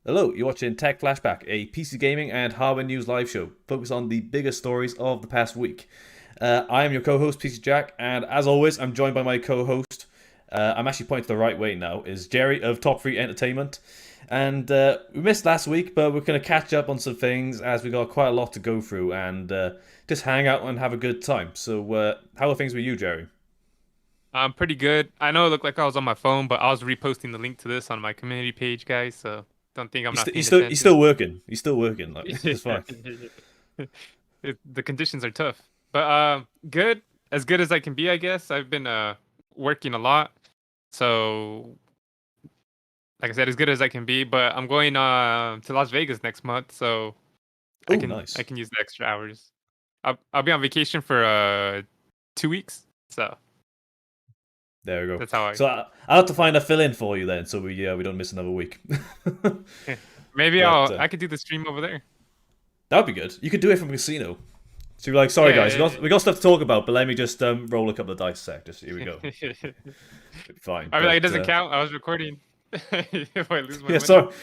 Hello, you're watching Tech Flashback, a PC gaming and hardware news live show focused on the biggest stories of the past week. I am your co-host, PC Jack, and as always, I'm joined by my co-host. I'm actually pointing to the right way now. Is Jerry of Top 3 Entertainment, and we missed last week, but we're going to catch up on some things as we got quite a lot to go through and just hang out and have a good time. So, how are things with you, Jerry? I'm pretty good. I know it looked like I was on my phone, but I was reposting the link to this on my community page, guys. So don't think I'm not He's paying still he's attention. still working. He's still working. Like it's fine. The conditions are tough, but good as good as I can be, I guess. I've been working a lot, so like I said, as good as I can be. But I'm going to Las Vegas next month, so I Oh, can I nice. can use the extra hours. I'll be on vacation for 2 weeks, so There we go. that's how I. So I'll have to find a fill in for you then, so we don't miss another week. Maybe but I could do the stream over there. that'd be good. You could do it from a casino. So you're like, sorry guys, Yeah. we got stuff to talk about, but let me just roll a couple of dice a sec. Just here we go. I Fine. mean, like, it But doesn't count. I was recording. If I lose my yeah, money. sorry.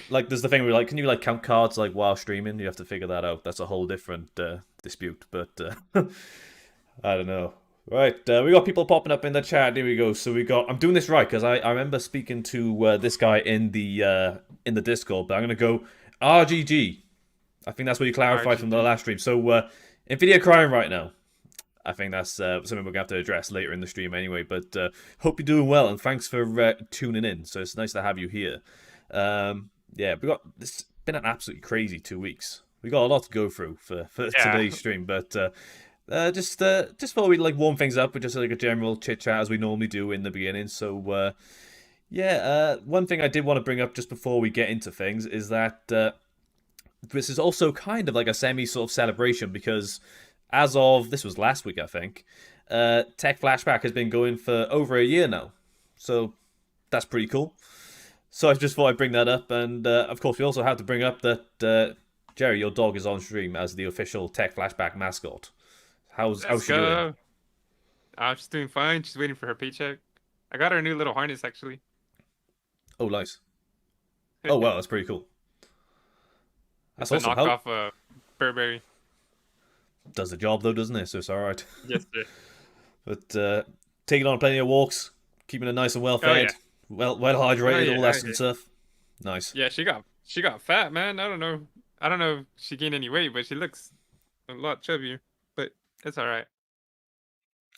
Like there's the thing where like, can you like count cards like while streaming? You have to figure that out. That's a whole different dispute. But I don't know. Right, we got people popping up in the chat. Here we go. So we got. I'm doing this right because I remember speaking to this guy in the Discord. But I'm gonna go RGG. I think that's what you clarified from the RGG. last stream. So Nvidia crying right now. I think that's something we're gonna have to address later in the stream anyway. But hope you're doing well and thanks for tuning in. So it's nice to have you here. Yeah, we got. It's been an absolutely crazy 2 weeks. We got a lot to go through for Yeah. today's stream, but. Just thought we'd like warm things up with just like a general chit chat as we normally do in the beginning. So one thing I did want to bring up just before we get into things is that this is also kind of like a semi sort of celebration because as of this was last week I think, Tech Flashback has been going for over a year now. So that's pretty cool. So I just thought I'd bring that up, and of course we also have to bring up that Jerry, your dog is on stream as the official Tech Flashback mascot. How's Let's she doing? go. She's doing fine. She's waiting for her paycheck. I got her a new little harness, actually. Oh, nice. Oh, wow, that's pretty cool. That's It's a awesome. How knockoff Burberry. does the job though, doesn't it? So it's all right. Yes, sir. But taking on plenty of walks, keeping it nice and well Oh, yeah. fed, well Oh, hydrated, yeah. all that good stuff. Nice. Yeah, she got fat, man. I don't know. I don't know if she gained any weight, but she looks a lot chubbier. But it's all right.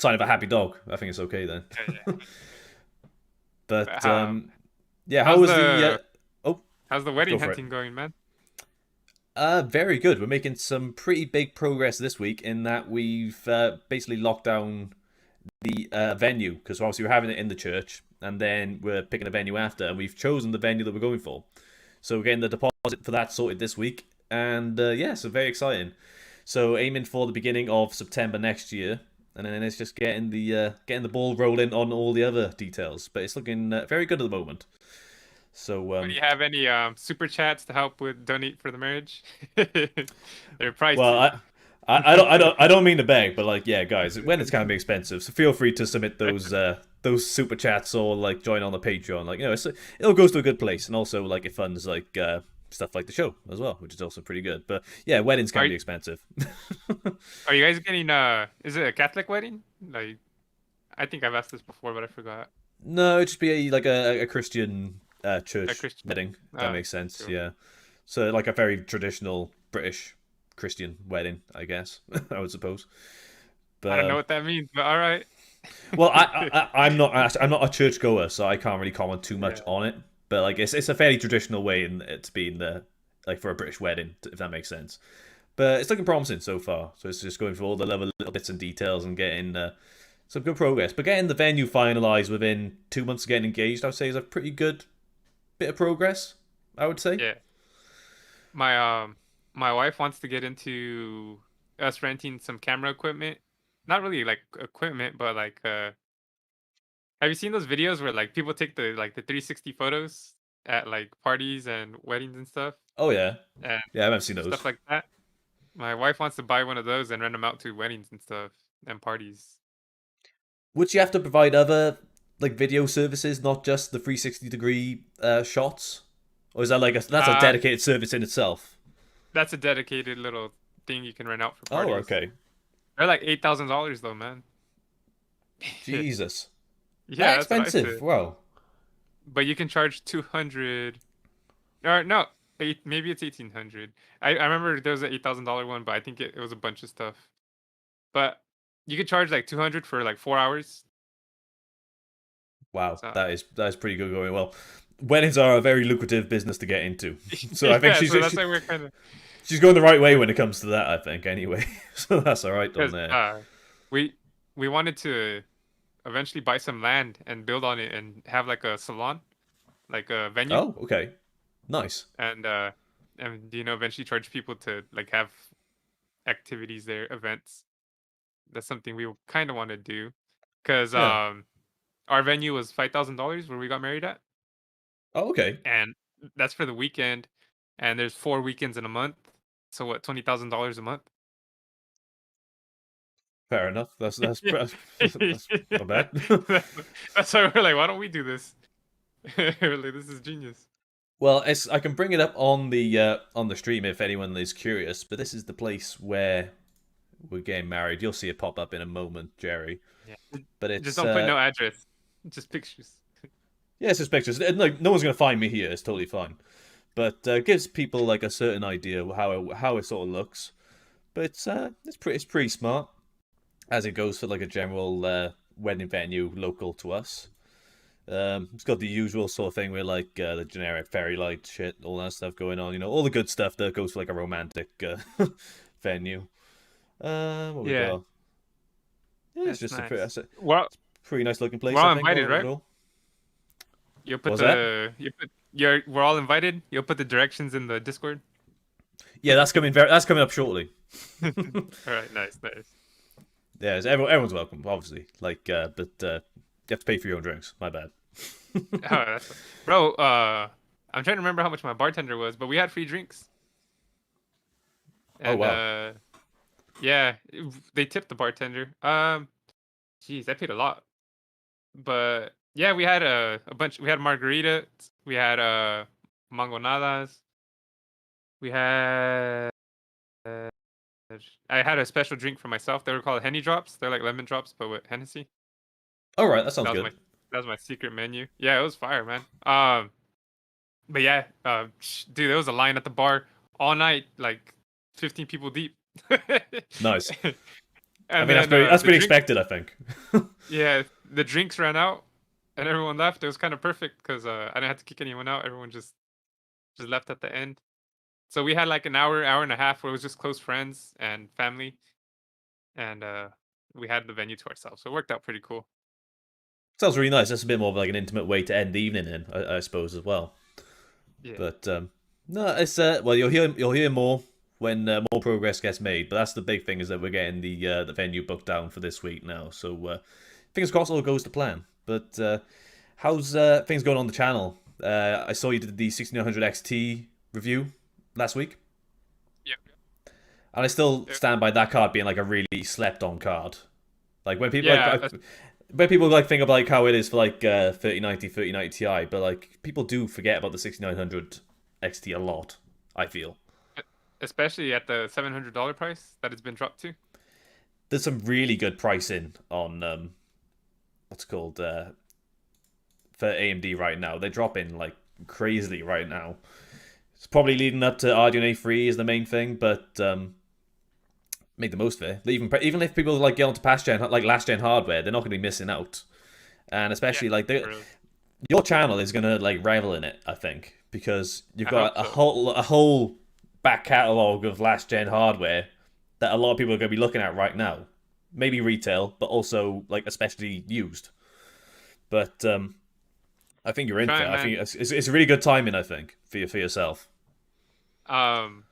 Sign of a happy dog. I think it's okay then. Yeah, yeah. But, But yeah, how how's was the? the Oh, how's the wedding go for it. hunting going, man? Very good. We're making some pretty big progress this week in that we've basically locked down the venue because obviously we're having it in the church and then we're picking a venue after and we've chosen the venue that we're going for. So we're getting the deposit for that sorted this week and yeah, so very exciting. So aiming for the beginning of September next year and then it's just getting the ball rolling on all the other details. But it's looking very good at the moment. So Do you have any super chats to help with donate for the marriage? They're well, pricey. I don't mean to beg, but like, yeah, guys, when it's kind of expensive, so feel free to submit those super chats or like join on the Patreon. Like, it all goes to a good place, and also like it funds like stuff like the show as well, which is also pretty good. But yeah, weddings Are can be expensive. are you guys getting is it a Catholic wedding? Like I think I've asked this before, but I forgot. No, it'd just be like a Christian A church Christian. wedding. That makes Okay, sense. cool. Yeah, so like a very traditional British Christian wedding, I guess. I would suppose. I But don't know what that means, but all right. well, I'm not a church goer, so I can't really comment too much Yeah. on it. But like, it's a fairly traditional way in it to be in the like for a British wedding, if that makes sense. But it's looking promising so far. So it's just going through all the little bits and details and getting some good progress. But getting the venue finalized within 2 months of getting engaged, I would say, is a pretty good bit of progress. I would say. Yeah. My my wife wants to get into us renting some camera equipment. Not really like equipment, but like have you seen those videos where like people take the 360 photos at like parties and weddings and stuff Oh yeah, and yeah, I've seen those. stuff like that? My wife wants to buy one of those and rent them out to weddings and stuff and parties. Would you have to provide other like video services, not just the 360 degree shots? Or is that like that's a Uh, dedicated service in itself? that's a dedicated little thing you can rent out for Oh, parties. okay. They're like $8,000 though, man. Jesus. That Yeah, that's what I expensive. said. Wow. But you can charge 200, or no, maybe it's 1,800. I remember there was an $8,000 one, but I think it was a bunch of stuff. But you could charge like 200 for like 4 hours. Wow. So That is pretty good going. Well, weddings are a very lucrative business to get into. So I think yeah, so that's why we're kind of she's going the right way when it comes to that, I think, anyway. So that's all right on because there. we we wanted to eventually buy some land and build on it and have like a salon, like a venue, Oh, okay. Nice. and eventually charge people to like have activities there, events. That's something we kind of want to do because Yeah. our venue was $5,000 where we got married at, Oh, okay. and that's for the weekend, and there's 4 weekends in a month, so what, $20,000 a month? Fair enough. That's Yeah. that's not bad. That's why we're like, why don't we do this? We're like, this is genius. Well, I can bring it up on the stream if anyone is curious. But this is the place where we're getting married. You'll see it pop up in a moment, Jerry. Yeah. But Just it's don't put no address, just pictures. yeah, it's just pictures. Like no one's gonna find me here. It's totally fine. But gives people like a certain idea of how it sort of looks. But it's pretty smart as it goes for like a general wedding venue local to us. It's got the usual sort of thing with like the generic fairy light shit, all that stuff going on. You know, all the good stuff that goes for like a romantic venue. What we Yeah, got? Yeah, that's nice. that's a Well, pretty nice looking we're place, I all think, invited, right? overall. You'll What put was that? we're all invited. You'll put the directions in the Discord. Yeah, that's coming up shortly. All right, nice, nice. Yeah, everyone's welcome, obviously. Like, but you have to pay for your own drinks. My bad. Oh, bro. I'm trying to remember how much my bartender was, but we had free drinks, Oh and wow. yeah, they tipped the bartender. Jeez, I paid a lot, but yeah, we had a bunch. We had margaritas, we had mangonadas, we had. I had a special drink for myself. They were called Henny Drops. They're like lemon drops, but with Hennessy. All right, that sounds That was good. my that was my secret menu. Yeah, it was fire, man. But yeah, dude, there was a line at the bar all night, like 15 people deep. Nice. I And mean, then that's the pretty drinks, expected, I think. yeah, the drinks ran out, and everyone left. It was kind of perfect because I didn't have to kick anyone out. Everyone just left at the end. So we had like an hour and a half where it was just close friends and family, and we had the venue to ourselves. So it worked out pretty cool. Sounds really nice. That's a bit more of like an intimate way to end the evening in, I suppose, as well. Yeah, But no, it's well, you'll hear more when more progress gets made. But that's the big thing is that we're getting the venue booked down for this week now. So fingers crossed, all goes to plan. But how's things going on the channel? I saw you did the 1600 XT review last week, yeah, and I still yeah. stand by that card being like a really slept on card. Like when people Yeah, when people like think of like how it is for like 3090 Ti, but like people do forget about the 6900 XT a lot. I feel especially at the $700 price that it's been dropped to. there's some really good pricing on what's it called for AMD right now. They're dropping like crazily right now. It's probably leading up to RDNA 3 is the main thing, but make the most of it. Even if people like get onto past gen like last gen hardware, they're not going to be missing out. And Yeah, especially like really. your channel is gonna like revel in it, I think, because you've I hope got so. a whole back catalog of last gen hardware that a lot of people are gonna be looking at right now. Maybe retail, but also like especially used. But I think you're I'm in for it. trying, I man. think it's a really good timing. I think for yourself. Um,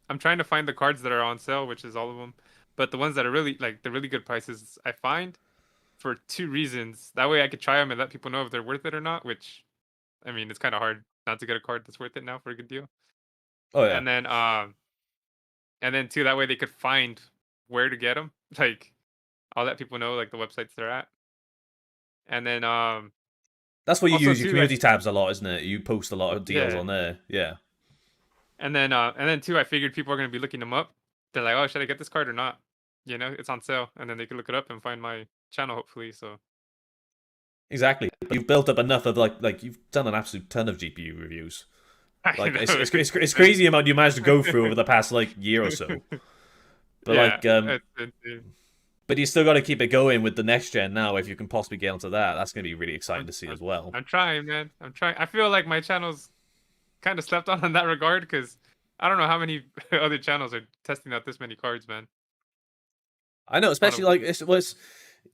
I'm trying to find the cards that are on sale, which is all of them. But the ones that are really like the really good prices, I find for two reasons. That way, I could try them and let people know if they're worth it or not. Which, I mean, it's kind of hard not to get a card that's worth it now for a good deal. Oh yeah, And then, two, that way they could find where to get them. Like, I'll let people know like the websites they're at. And then, That's where you Also, use your too, like community tabs a lot, isn't it? You post a lot of deals yeah, on there. Yeah. and then too, I figured people are gonna be looking them up. They're like, oh, should I get this card or not? You know, it's on sale, and then they can look it up and find my channel hopefully. So Exactly. You've built up enough of like you've done an absolute ton of GPU reviews. I Like know it's it's crazy amount you managed to go through over the past like year or so. insane. But Yeah, like it's insane. but you still got to keep it going with the next gen now. If you can possibly get onto that, that's going to be really exciting I'm, to see I'm as well. I'm trying, man. I'm trying. I feel like my channel's kind of slept on in that regard because I don't know how many other channels are testing out this many cards, man. I know, On especially a, like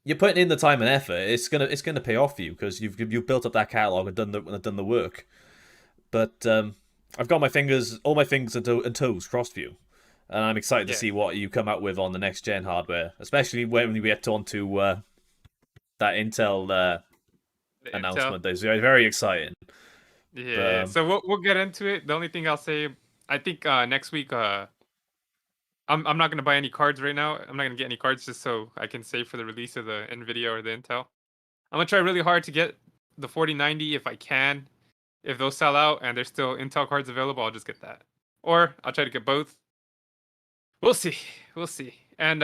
you're putting in the time and effort. It's gonna pay off for you because you've built up that catalog and done the work. But I've got all my fingers and toes crossed for you, and I'm excited to yeah, see what you come out with on the next gen hardware, especially when we get onto that Intel the Intel. announcement. It's very exciting. But Yeah, so we'll get into it. The only thing I'll say, I think next week, I'm not gonna buy any cards right now. I'm not gonna get any cards just so I can save for the release of the Nvidia or the Intel. I'm gonna try really hard to get the 4090 if I can. If those sell out and there's still Intel cards available, I'll just get that. Or I'll try to get both. We'll see. We'll see. And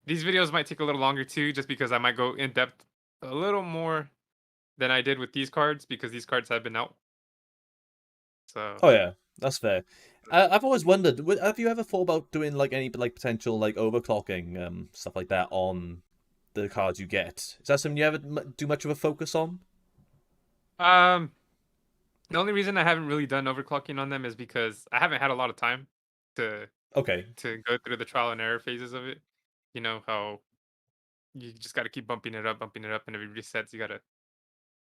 these videos might take a little longer too, just because I might go in depth a little more than I did with these cards because these cards have been out. So oh yeah, that's fair. I've always wondered, have you ever thought about doing like any like potential like overclocking stuff like that on the cards you get? Is that something you ever do much of a focus on? um the only reason I haven't really done overclocking on them is because I haven't had a lot of time to Okay, go through the trial and error phases of it. You know how you just got to keep bumping it up, and if it resets, you got to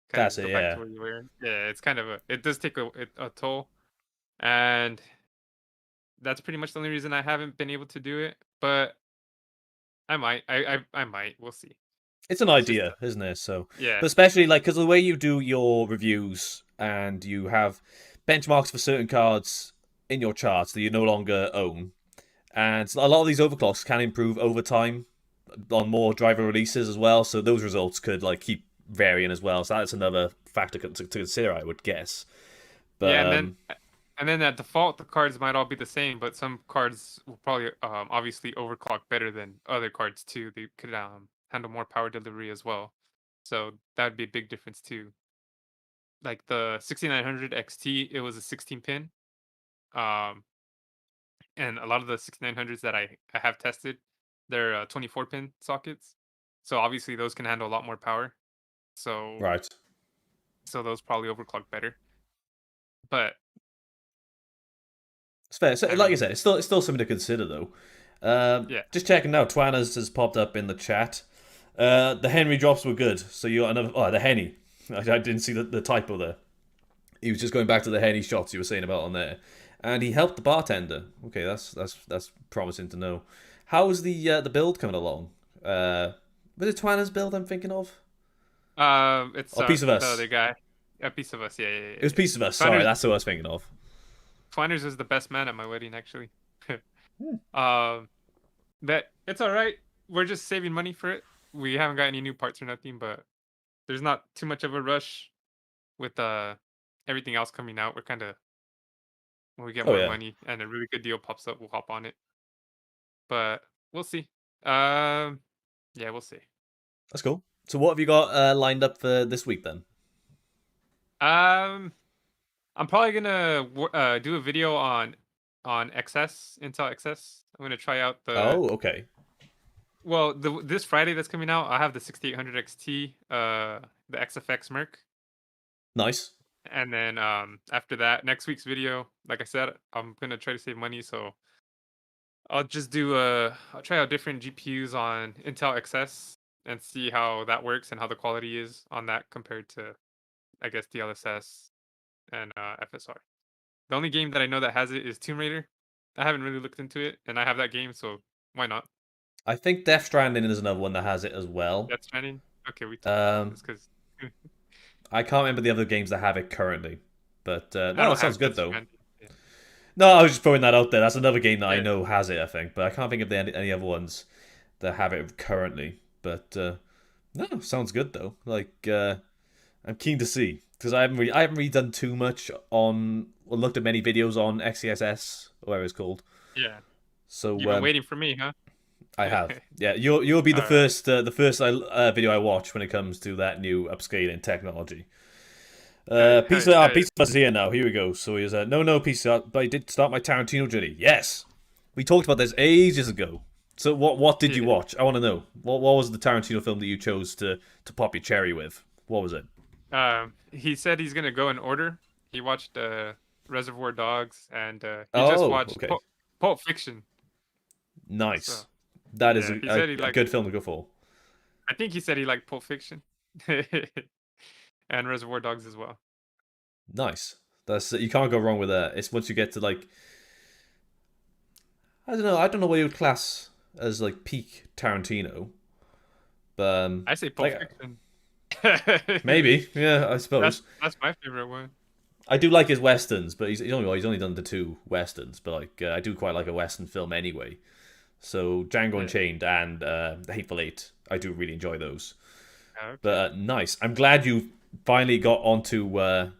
kind that's of it. go back to Yeah, where you were. Yeah, it's kind of it does take a toll, and that's pretty much the only reason I haven't been able to do it. But I might, I might. We'll see. it's an It's just idea, isn't it? So, yeah, but especially like because the way you do your reviews and you have benchmarks for certain cards in your charts that you no longer own, and a lot of these overclocks can improve over time on more driver releases as well. So those results could like keep varying as well. So that's another factor to consider, I would guess. yeah, But and then at default, the cards might all be the same, but some cards will probably obviously overclock better than other cards too. They could handle more power delivery as well, so that'd be a big difference too. Like the 6900 XT, it was a 16 pin. Um, and a lot of the 6900s that I have tested, they're 24 pin sockets. So obviously those can handle a lot more power. So right, those probably overclock better. But it's fair. So, I like I mean, said, it's still something to consider though. yeah. Just checking now. Twanas has popped up in the chat. The Henry drops were good. So you got another. Oh, the Henny. I didn't see the typo there. He was just going back to the Henny shots you were saying about on there, and he helped the bartender. Okay, that's promising to know. How's the build coming along? Was it Twana's build I'm thinking of? It's Or Piece of the other Us? guy. A piece of us. It was Piece of Us. Sorry, Flanders that's who I was thinking of. Flanders was the best man at my wedding actually. Hmm. um, but it's all right. We're just saving money for it. We haven't got any new parts or nothing, but there's not too much of a rush with everything else coming out. We're kind of when we get Oh more yeah, money and a really good deal pops up, we'll hop on it. But we'll see. Um, yeah, we'll see. that's cool. So what have you got lined up for this week then? Um, I'm probably gonna do a video on XS Intel XS. I'm gonna try out the Oh, okay, this Friday that's coming out. I have the 6800 XT, the XFX Merc, nice. and then after that, next week's video, like I said, I'm gonna try to save money, so I'll just do I'll try out different GPUs on Intel XS and see how that works and how the quality is on that compared to I guess DLSS and FSR. The only game that I know that has it is Tomb Raider. I haven't really looked into it, and I have that game, so why not? I think Death Stranding is another one that has it as well. Death Stranding. Okay, we talked about Um, this because I can't remember the other games that have it currently, but I no, that don't sounds have good Death though. Stranding. Yeah. No, I was just throwing that out there. That's another game that I Yeah. know has it, I think, but I can't think of any other ones that have it currently. But no, sounds good though. Like I'm keen to see because I haven't really done too much on or looked at many videos on XCSS or whatever it's called. Yeah. You've So been waiting for me, huh? I have. Yeah, you'll be All right. the first video I watch when it comes to that new upscaling technology. Hell yeah. Pizza is here now. Here we go. So he was no Pizza, but I did start my Tarantino journey. Yes, we talked about this ages ago. So what did you Yeah. watch? I want to know. What was the Tarantino film that you chose to pop your cherry with? What was it? He said he's gonna go in order. He watched Reservoir Dogs, and he just Oh, watched okay, Pulp Fiction. nice. So That is yeah, he said he a liked. good film to go for. I think he said he liked Pulp Fiction, and Reservoir Dogs as well. Nice. That's you can't go wrong with that. It's once you get to like I don't know what you would class as like peak Tarantino, but I say Pulp like Fiction. maybe yeah, I suppose. That's my favorite one. I do like his westerns, but he's only done the two westerns. But like I do quite like a western film anyway. So Django Yeah. Unchained and The Hateful Eight, I do really enjoy those. Okay. But nice. I'm glad you finally got onto the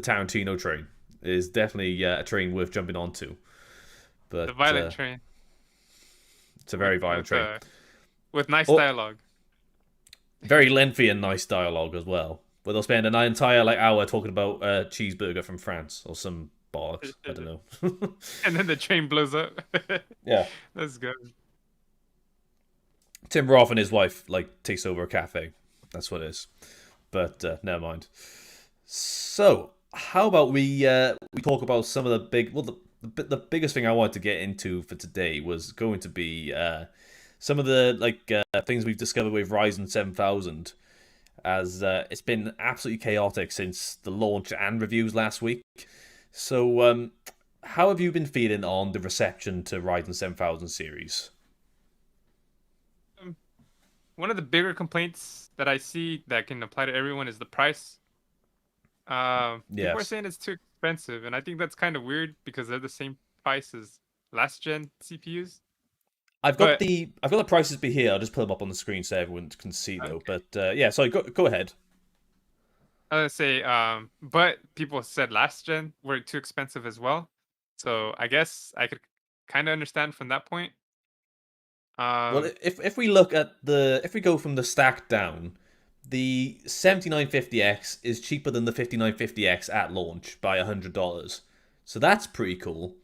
Tarantino train. It is definitely a train worth jumping onto. The But Violent Train it's a very violent with train. with nice Oh, dialogue. very lengthy and nice dialogue as well. Where they'll spend an entire like hour talking about a cheeseburger from France or some bollocks. I don't know. And then the train blows up. Yeah. That's good. Tim Roth and his wife like takes over a cafe. That's what it is. But never mind. So how about we talk about some of the big the biggest thing I wanted to get into for today was going to be some of the things we've discovered with Ryzen 7000 as it's been absolutely chaotic since the launch and reviews last week. So how have you been feeling on the reception to Ryzen 7000 series? Um, One of the bigger complaints that I see that can apply to everyone is the price. People are Yes. saying it's too expensive, and I think that's kind of weird because they're the same price as last gen CPUs. But I've got the prices be here. I'll just put them up on the screen so everyone can see though. okay, But yeah, sorry, go ahead. I was gonna say, but people said last gen were too expensive as well. So I guess I could kind of understand from that point. Well, Um, if we look at the if we go from the stack down, the 7950X is cheaper than the 5950X at launch by $100. So that's pretty cool.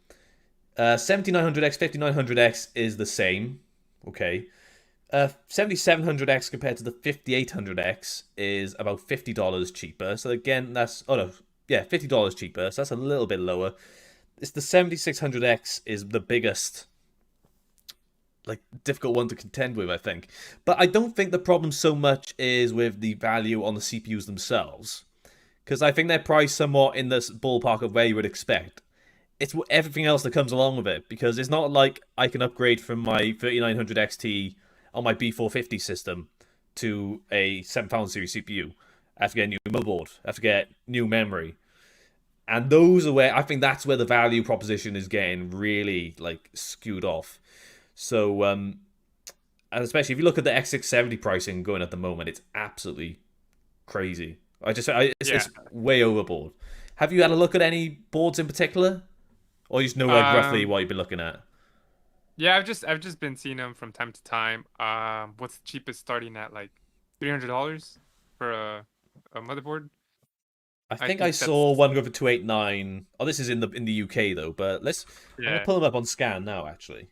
7900X, 5900X is the same. Okay. 7700X compared to the 5800X is about $50 cheaper. So again, that's oh no, yeah, $50 cheaper. So that's a little bit lower. It's the 7600X is the biggest like difficult one to contend with, I think. But I don't think the problem so much is with the value on the CPUs themselves, because I think they're priced somewhat in this ballpark of where you would expect. It's everything else that comes along with it, because it's not like I can upgrade from my 3900 XT on my B450 system to a 7000 series CPU. I have to get a new motherboard. I have to get new memory. And those are where I think that's where the value proposition is getting really like skewed off. So and especially if you look at the X670 pricing going at the moment, it's absolutely crazy. yeah. It's way overboard. Have you had a look at any boards in particular, or you just know like roughly Um, what you've been looking at? yeah, I've just been seeing them from time to time. What's the cheapest starting at like $300 for a motherboard? I I think I think saw that's one go for 289. Oh, this is in the UK though, but let's. I'm gonna yeah. pull them up on scan now. Actually,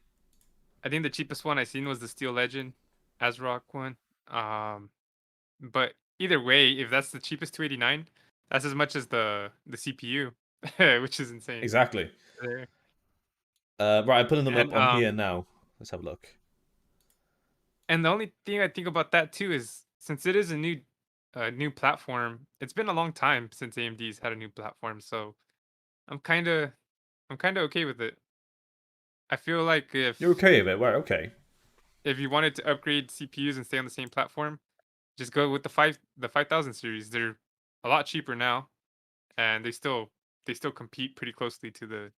I think the cheapest one I seen was the Steel Legend ASRock one. Um, but either way, if that's the cheapest 289, that's as much as the CPU, which is insane. exactly. There. Right, I'm putting them up And on here now. Let's have a look. and the only thing I think about that too is since it is a new platform, it's been a long time since AMD's had a new platform, so I'm kind of I'm kind of okay with it. I feel like You're okay with it, right? Okay. if you wanted to upgrade CPUs and stay on the same platform, just go with the 5000 series. They're a lot cheaper now, and they still compete pretty closely to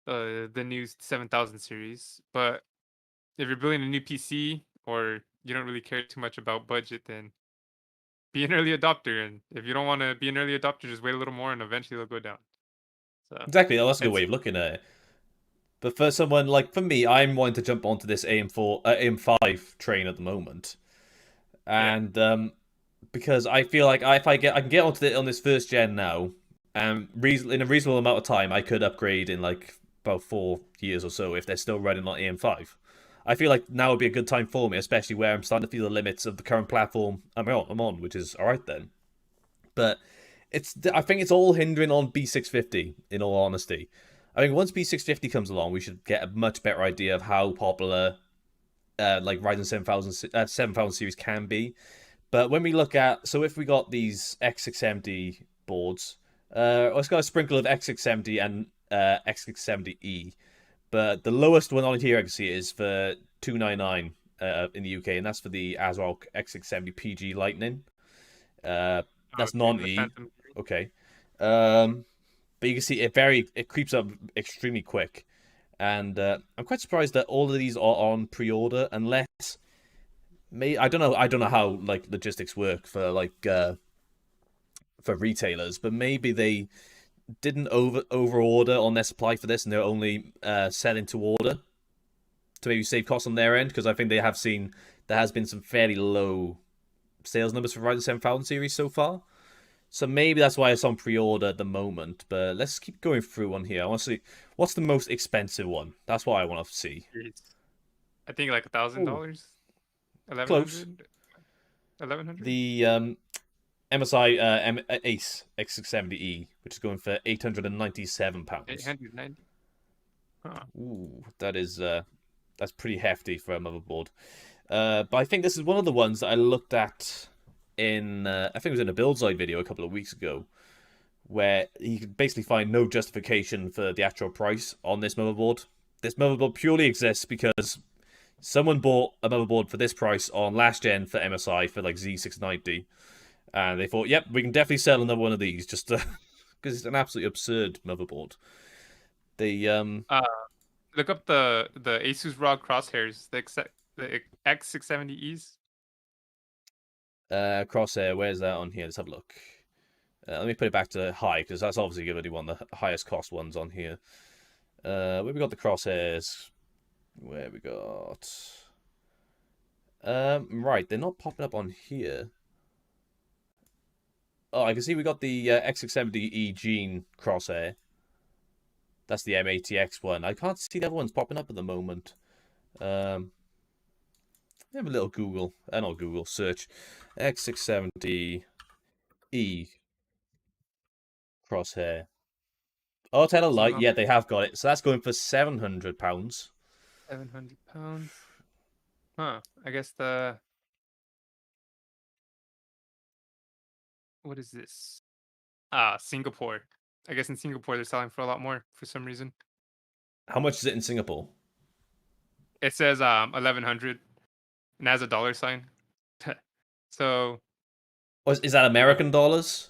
the new 7000 series. But if you're building a new PC or you don't really care too much about budget, then be an early adopter, and if you don't want to be an early adopter, just wait a little more, and eventually they'll go down. So Exactly, that's a good it's way of looking at it. But for someone like for me, I'm wanting to jump onto this AM5 train at the moment, yeah, and because I feel like if I can get onto on this first gen now, in a reasonable amount of time, I could upgrade in like about 4 years or so if they're still running on AM5. I feel like now would be a good time for me, especially where I'm starting to feel the limits of the current platform I'm on, which is all right then. But I think it's all hindering on B650. In all honesty, I think once B650 comes along, we should get a much better idea of how popular like Ryzen 7000 series can be. But when we look at, so if we got these X670 boards, let's got a sprinkle of X670 and X670E. But the lowest one on here I can see is for 299 in the UK, and that's for the ASRock X670 PG Lightning. That's okay, the non-E. Phantom. Okay. But you can see it creeps up extremely quick, and I'm quite surprised that all of these are on pre-order, unless I don't know how like logistics work for retailers, but maybe they didn't over order on their supply for this, and they're only selling to order to maybe save costs on their end, because I think they have seen there has been some fairly low sales numbers for Ryzen 7000 series so far. So maybe that's why it's on pre-order at the moment. But let's keep going through on here. I want to see what's the most expensive one. That's what I want to see. I think like Oh, $1,000, eleven close. hundred, 1100. The MSI Ace X670E, which is going for £897. 890. Huh. Ooh, that's pretty hefty for a motherboard. But I think this is one of the ones that I looked at in I think it was in a Buildside video a couple of weeks ago, where you could basically find no justification for the actual price on this motherboard. This motherboard purely exists because someone bought a motherboard for this price on last gen for MSI for like Z690, and they thought, yep, we can definitely sell another one of these just because it's an absolutely absurd motherboard. The Uh, Look up the Asus ROG crosshairs, the X670Es. crosshair, where's that on here? Let's have a look. Let me put it back to high, because that's obviously going to be one of the highest cost ones on here. Where we got the crosshairs? Where we got? Right, they're not popping up on here. Oh, I can see we got the X670E Gene crosshair. That's the M80X one. I can't see the other ones popping up at the moment. Have a little Google, not Google search, X670E crosshair. Oh, tell a lie. Somehow Yeah, they have got it. So that's going for £700. 700 pounds. Huh. I guess the what is this? Singapore. I guess in Singapore they're selling for a lot more for some reason. How much is it in Singapore? It says 1100 and has a dollar sign. So Oh, is that American dollars?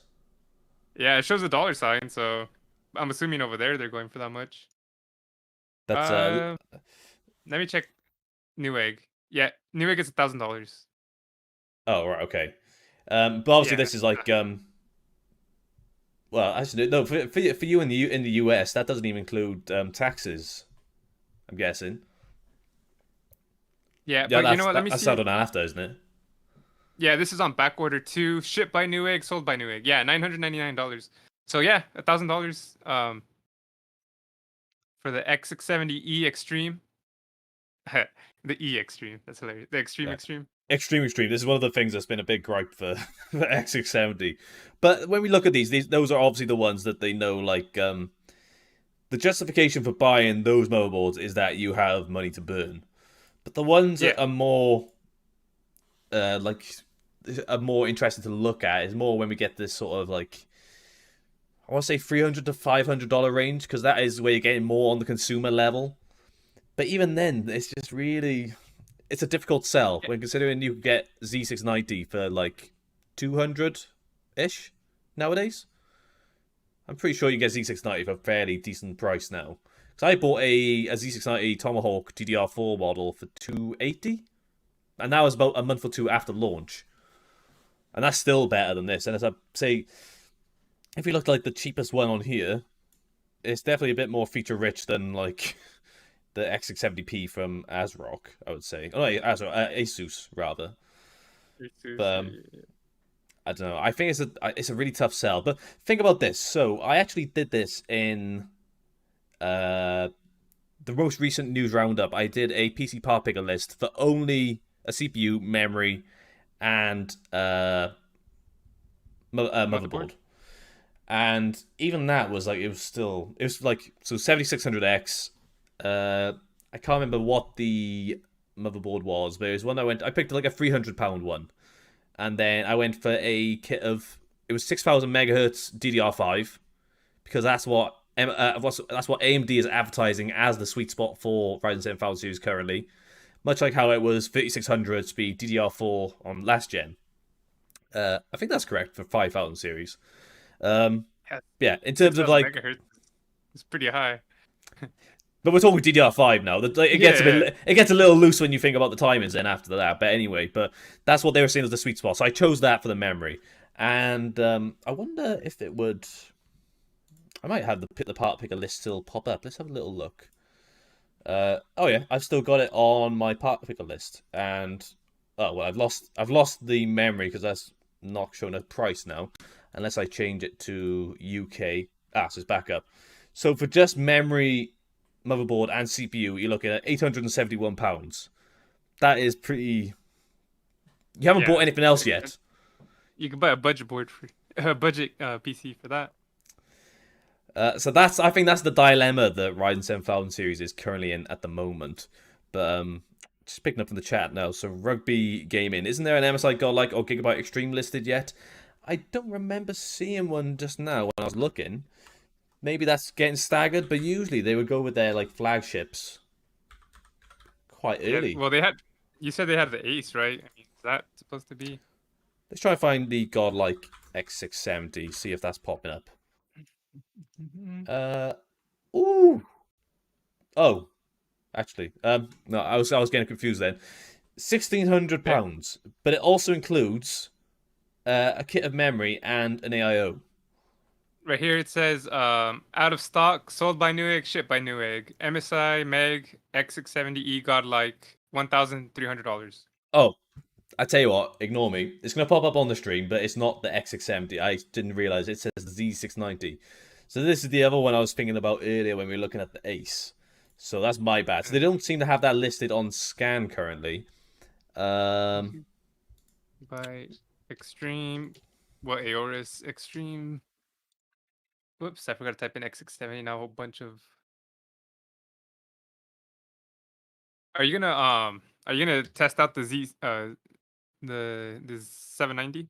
yeah, it shows a dollar sign. So I'm assuming over there they're going for that much. That's Uh, Let me check Newegg. Yeah, Newegg is $1,000. oh right, okay. But obviously Yeah. this is like well, actually no, for you in the US that doesn't even include taxes. I'm guessing. Yeah, Yeah, but you know what? Let me that's see. out on after, isn't it? Yeah, this is on back order too. Shipped by Newegg, sold by Newegg. Yeah, $999. So yeah, $1,000 for the X670E Extreme. The E Extreme. That's hilarious. The Extreme Yeah. Extreme. Extreme, extreme. This is one of the things that's been a big gripe for, for X670. But when we look at these, those are obviously the ones that they know, like, the justification for buying those motherboards is that you have money to burn. But the ones Yeah. that are more, like, are more interesting to look at is more when we get this sort of, like, I want to say $300 to $500 range, because that is where you're getting more on the consumer level. But even then, it's just really it's a difficult sell Yeah. when considering you can get Z690 for like 200 ish nowadays. I'm pretty sure you get Z690 for a fairly decent price now. Because I bought a Z690 Tomahawk DDR4 model for 280, and that was about a month or two after launch. and that's still better than this. And as I say, if you look like the cheapest one on here, it's definitely a bit more feature rich than like the X670P from ASRock, I would say. Oh, no, Asus rather. But I don't know. I think it's a really tough sell. But think about this. So I actually did this in uh the most recent news roundup. I did a PC part picker list for only a CPU, memory, and Motherboard. motherboard. And even that was like it was like so 7600X. I can't remember what the motherboard was, but it was one I picked like a £300 one, and then I went for a kit of it was 6000 megahertz DDR5 because that's what AMD is advertising as the sweet spot for Ryzen 7000 series currently. Much like how it was 3600 speed DDR4 on last gen. I think that's correct for 5000 series. Yeah, Yeah, in terms of 6,000 like, megahertz is pretty high. but we're talking DDR5 now. It gets a Yeah, bit, it gets a little loose when you think about the timings. Then after that, but anyway, but that's what they were saying as the sweet spot. So I chose that for the memory, and I wonder if it would. I might have the part picker list still pop up. Let's have a little look. Oh yeah, I've still got it on my part picker list, and oh well, I've lost the memory because that's not showing a price now, unless I change it to UK. So it's back up. So for just memory, motherboard, and CPU, you're looking at £871. That is pretty. You haven't yeah. bought anything else yet. You can buy a budget board for a budget PC for that. So I think that's the dilemma that Ryzen 7000 series is currently in at the moment. But just picking up from the chat now. So Rugby Gaming, isn't there an MSI Godlike or Gigabyte Extreme listed yet? I don't remember seeing one just now when I was looking. Maybe that's getting staggered, but usually they would go with their like flagships quite Yeah, early. well, they had. You said they had the Ace, right? I mean, is that supposed to be? Let's try and find the Godlike X670, see if that's popping up. Uh, ooh, oh, actually, no, I was getting confused then. Yeah. £1,600, but it also includes a kit of memory and an AIO. Right here it says out of stock, sold by Newegg, shipped by Newegg. MSI Meg X670E Godlike, $1,300. Oh, I tell you what, ignore me. It's gonna pop up on the stream, but it's not the X670. I didn't realize it says the Z690. So this is the other one I was thinking about earlier when we were looking at the Ace. So that's my bad. So they don't seem to have that listed on scan currently. By Extreme, what Aorus Extreme? Whoops, I forgot to type in X670 now. A whole bunch of. Are you gonna test out the the 790?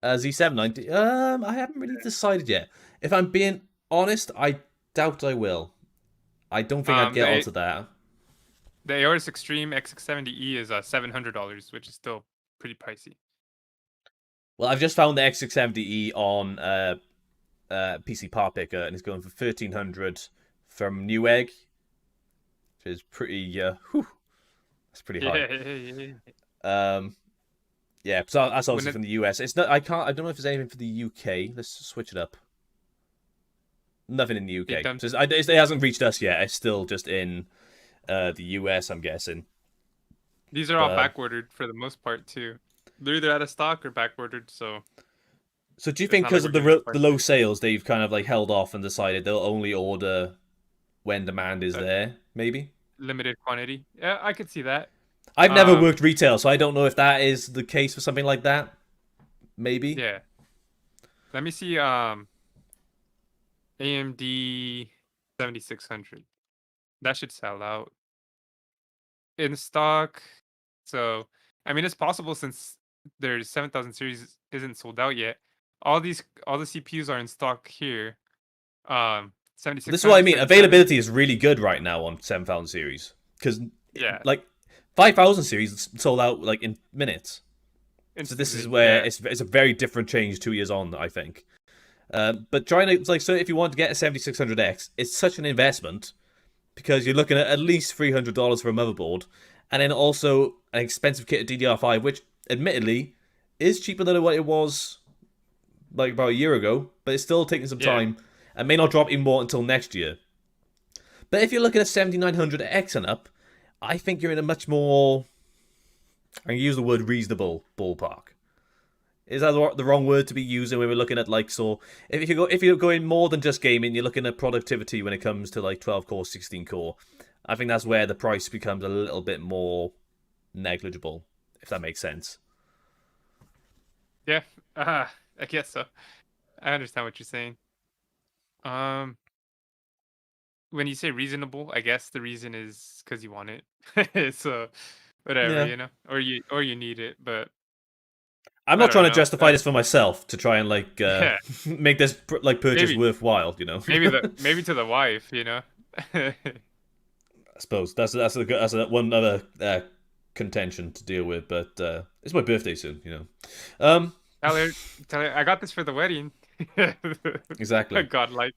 Z790. I haven't really decided yet. If I'm being honest, I doubt I will. I don't think I'd get onto that. The Aorus Extreme X670E is $700, which is still pretty pricey. Well, I've just found the X670E on PC Part Picker, and it's going for 1,300 from Newegg, which is pretty. That's pretty high. Yeah, so that's obviously from the US. It's not. I can't. I don't know if there's anything for the UK. Let's switch it up. Nothing in the UK. So it hasn't reached us yet. It's still just in the US, I'm guessing. These are all backordered for the most part too. They're either out of stock or backordered. So do you think because of the low sales, they've kind of like held off and decided they'll only order when demand is there? Maybe limited quantity. Yeah, I could see that. I've never worked retail, so I don't know if that is the case for something like that. Maybe. Yeah. Let me see. AMD 7600. That should sell out in stock. So, I mean, it's possible since their 7000 series isn't sold out yet. All the CPUs are in stock here. 7600. This is what I mean. Availability is really good right now on 7000 series because like 5000 series sold out like in minutes. So this is where it's a very different change 2 years on, I think. But trying to so if you want to get a 7600X, it's such an investment because you're looking at least $300 for a motherboard, and then also an expensive kit of DDR5, which admittedly is cheaper than what it was like about a year ago, but it's still taking some Yeah. time and may not drop even more until next year. But if you're looking at 7900X and up, I think you're in a much more, I can use the word reasonable ballpark. Is that the wrong word to be using when we're looking at like so? If you're going more than just gaming, you're looking at productivity when it comes to like 12 core, 16 core. I think that's where the price becomes a little bit more negligible, if that makes sense. Yeah. I guess so. I understand what you're saying. Um, when you say reasonable, I guess the reason is because you want it. So whatever, Yeah, you know, or you need it. But I'm I not trying don't to know. justify this for myself to try and like Yeah, make this like purchase maybe worthwhile. You know, maybe to the wife, you know. I suppose that's a one other contention to deal with. But it's my birthday soon. You know, tell her, tell her, I got this for the wedding. exactly. God, like,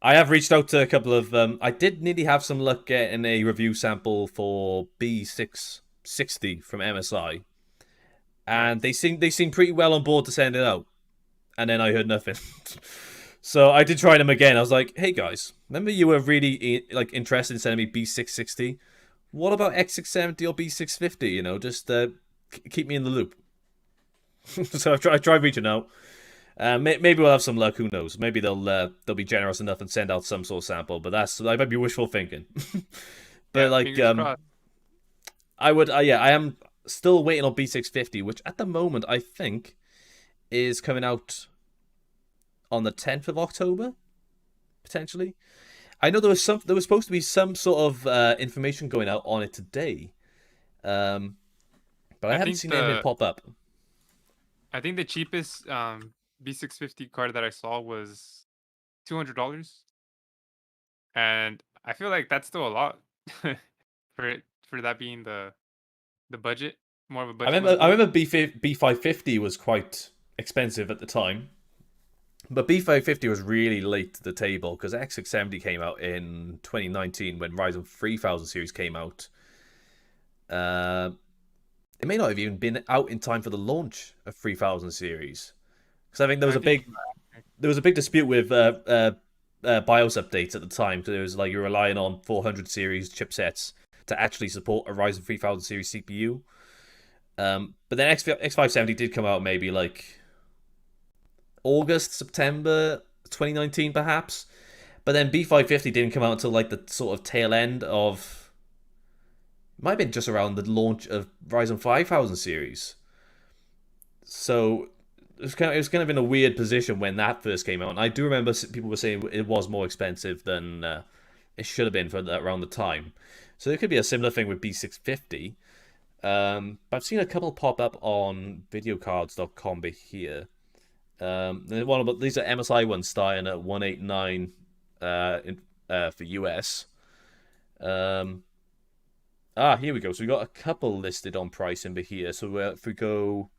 I have reached out to a couple of. I did nearly have some luck getting a review sample for B660 from MSI, and nice. they seemed pretty well on board to send it out. And then I heard nothing. So I did try them again. I was like, "Hey guys, remember you were really like interested in sending me B660? What about X670 or B650? You know, just keep me in the loop." So I tried reaching out. Maybe we'll have some luck. Who knows? Maybe they'll be generous enough and send out some sort of sample. But that might be wishful thinking. But Yeah, like fingers crossed. I would yeah I am still waiting on B650, which at the moment I think is coming out on the 10th of October potentially. I know there was supposed to be some sort of information going out on it today, but I I haven't think seen anything the pop up. I think the cheapest B650 card that I saw was $200, and I feel like that's still a lot for that being the budget, more of a budget I motherboard. remember B550 was quite expensive at the time, but B550 was really late to the table because X670 came out in 2019 when Ryzen 3000 series came out. Uh, it may not have even been out in time for the launch of 3000 series because I think I think there was a big dispute with BIOS updates at the time because it was like you're relying on 400 series chipsets to actually support a Ryzen 3000 series CPU. But then X570 did come out maybe like August, September 2019, perhaps. But then B550 didn't come out until like the sort of tail end of. It might have been just around the launch of Ryzen 5000 series. So it was kind of in a weird position when that first came out. And I do remember people were saying it was more expensive than it should have been for around the time. So it could be a similar thing with B650. But I've seen a couple pop up on videocards.com here. These are MSI ones starting at 189 for US. Um, Here we go. So we got a couple listed on pricing but here. So if we go,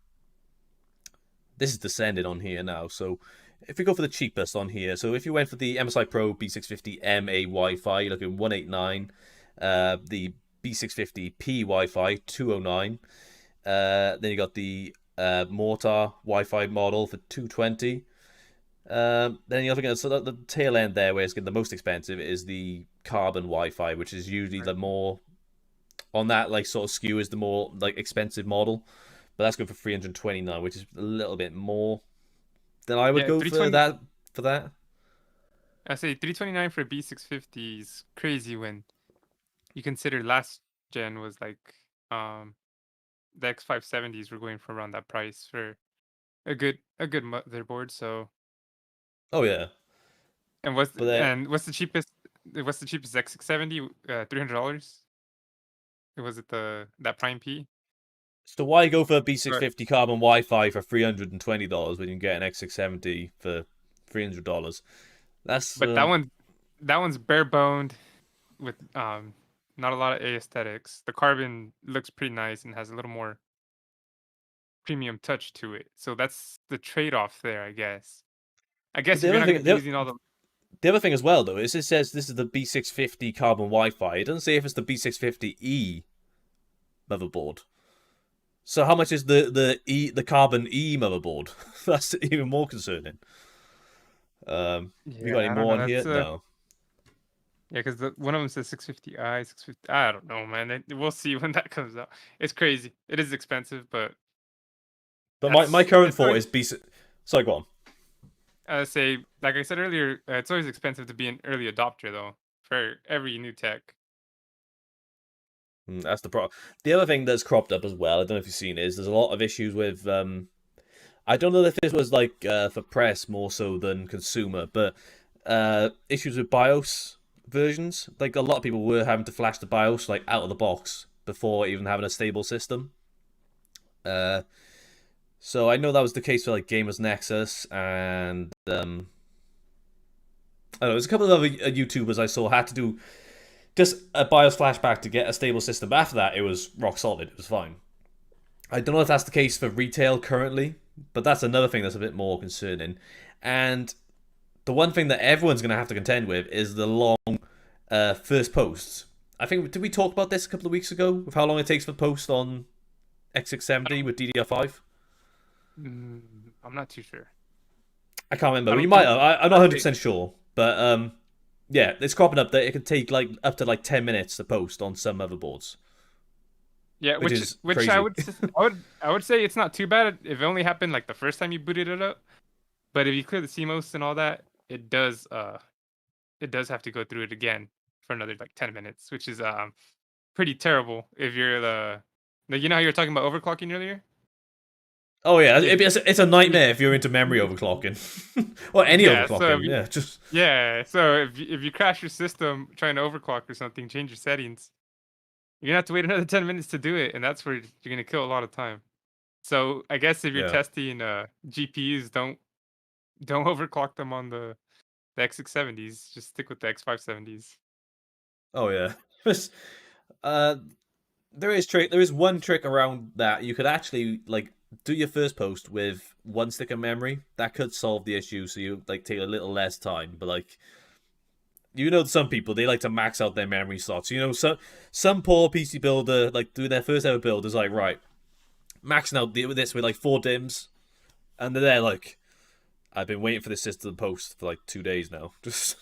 this is descended on here now. So if we go for the cheapest on here, so if you went for the MSI Pro B650MA Wi-Fi, you're looking 189. The B650P Wi-Fi 209. Then you got the Mortar Wi-Fi model for 220. Then you're looking at so the tail end there, where it's getting the most expensive, is the Carbon Wi-Fi, which is usually the more on that like sort of skew is the more like expensive model. But that's good for 329, which is a little bit more than I would yeah, go 320. for that. I say 329 for B650 is crazy when you consider last gen was like um the X570s were going for around that price for a good motherboard. So Oh yeah, and what's but then and what's the cheapest X670? $300. Was it the that Prime P? so why go for a Right. B650 Carbon Wi-Fi for $320 when you can get an X670 for $300? That's But that one's bare boned with not a lot of aesthetics. The carbon looks pretty nice and has a little more premium touch to it. So that's the trade-off there, I guess. I but guess if you're not going to be using all the the other thing as well though is it says this is the B650 Carbon Wi-Fi. It doesn't say if it's the B650E motherboard. So how much is the carbon E motherboard? That's even more concerning. We got Yeah, any I don't more know. on here? That's No. yeah, because one of them says 650i, 650. I don't know, man. We'll see when that comes out. It's crazy. It is expensive, but But my that's current it's thought always. is Sorry, go on. Say, like I said earlier, it's always expensive to be an early adopter, though, for every new tech. That's the problem. The other thing that's cropped up as well, I don't know if you've seen, is there's a lot of issues with. I don't know if this was like for press more so than consumer, but issues with BIOS versions. Like a lot of people were having to flash the BIOS like out of the box before even having a stable system. Uh, so I know that was the case for like Gamers Nexus and I don't know, there's a couple of other YouTubers I saw had to do just a BIOS flashback to get a stable system. But after that, it was rock solid. It was fine. I don't know if that's the case for retail currently, but that's another thing that's a bit more concerning. And the one thing that everyone's going to have to contend with is the long first posts. I think did we talk about this a couple of weeks ago with how long it takes for post on I X670 don't. with DDR5? I'm not too sure. I can't I remember. You don't might think. have. I'm not I'd 100 say, percent sure, but yeah, it's cropping up that it could take like up to like 10 minutes to post on some motherboards, yeah, which which is which crazy. I would say it's not too bad if it only happened like the first time you booted it up. But if you clear the CMOS and all that, it does have to go through it again for another like 10 minutes, which is pretty terrible if you're the like you know how you were talking about overclocking earlier? Oh yeah, If it's a if nightmare if you're into memory overclocking or any yeah, so if overclocking. you, Yeah, just yeah, so if you crash your system trying to overclock or something, change your settings, you're gonna have to wait another 10 minutes to do it, and that's where you're gonna kill a lot of time. So I guess if you're yeah. testing GPUs, don't overclock them on the X670s. Just stick with the X570s. Oh yeah. uh, there is one trick around that. You could actually like do your first post with one stick of memory. That could solve the issue, so you like take a little less time. But like some people they like to max out their memory slots. Some poor PC builder like doing their first ever build is like right maxing out this with like 4 DIMMs, and they're like, I've been waiting for this system to post for like 2 days now. Just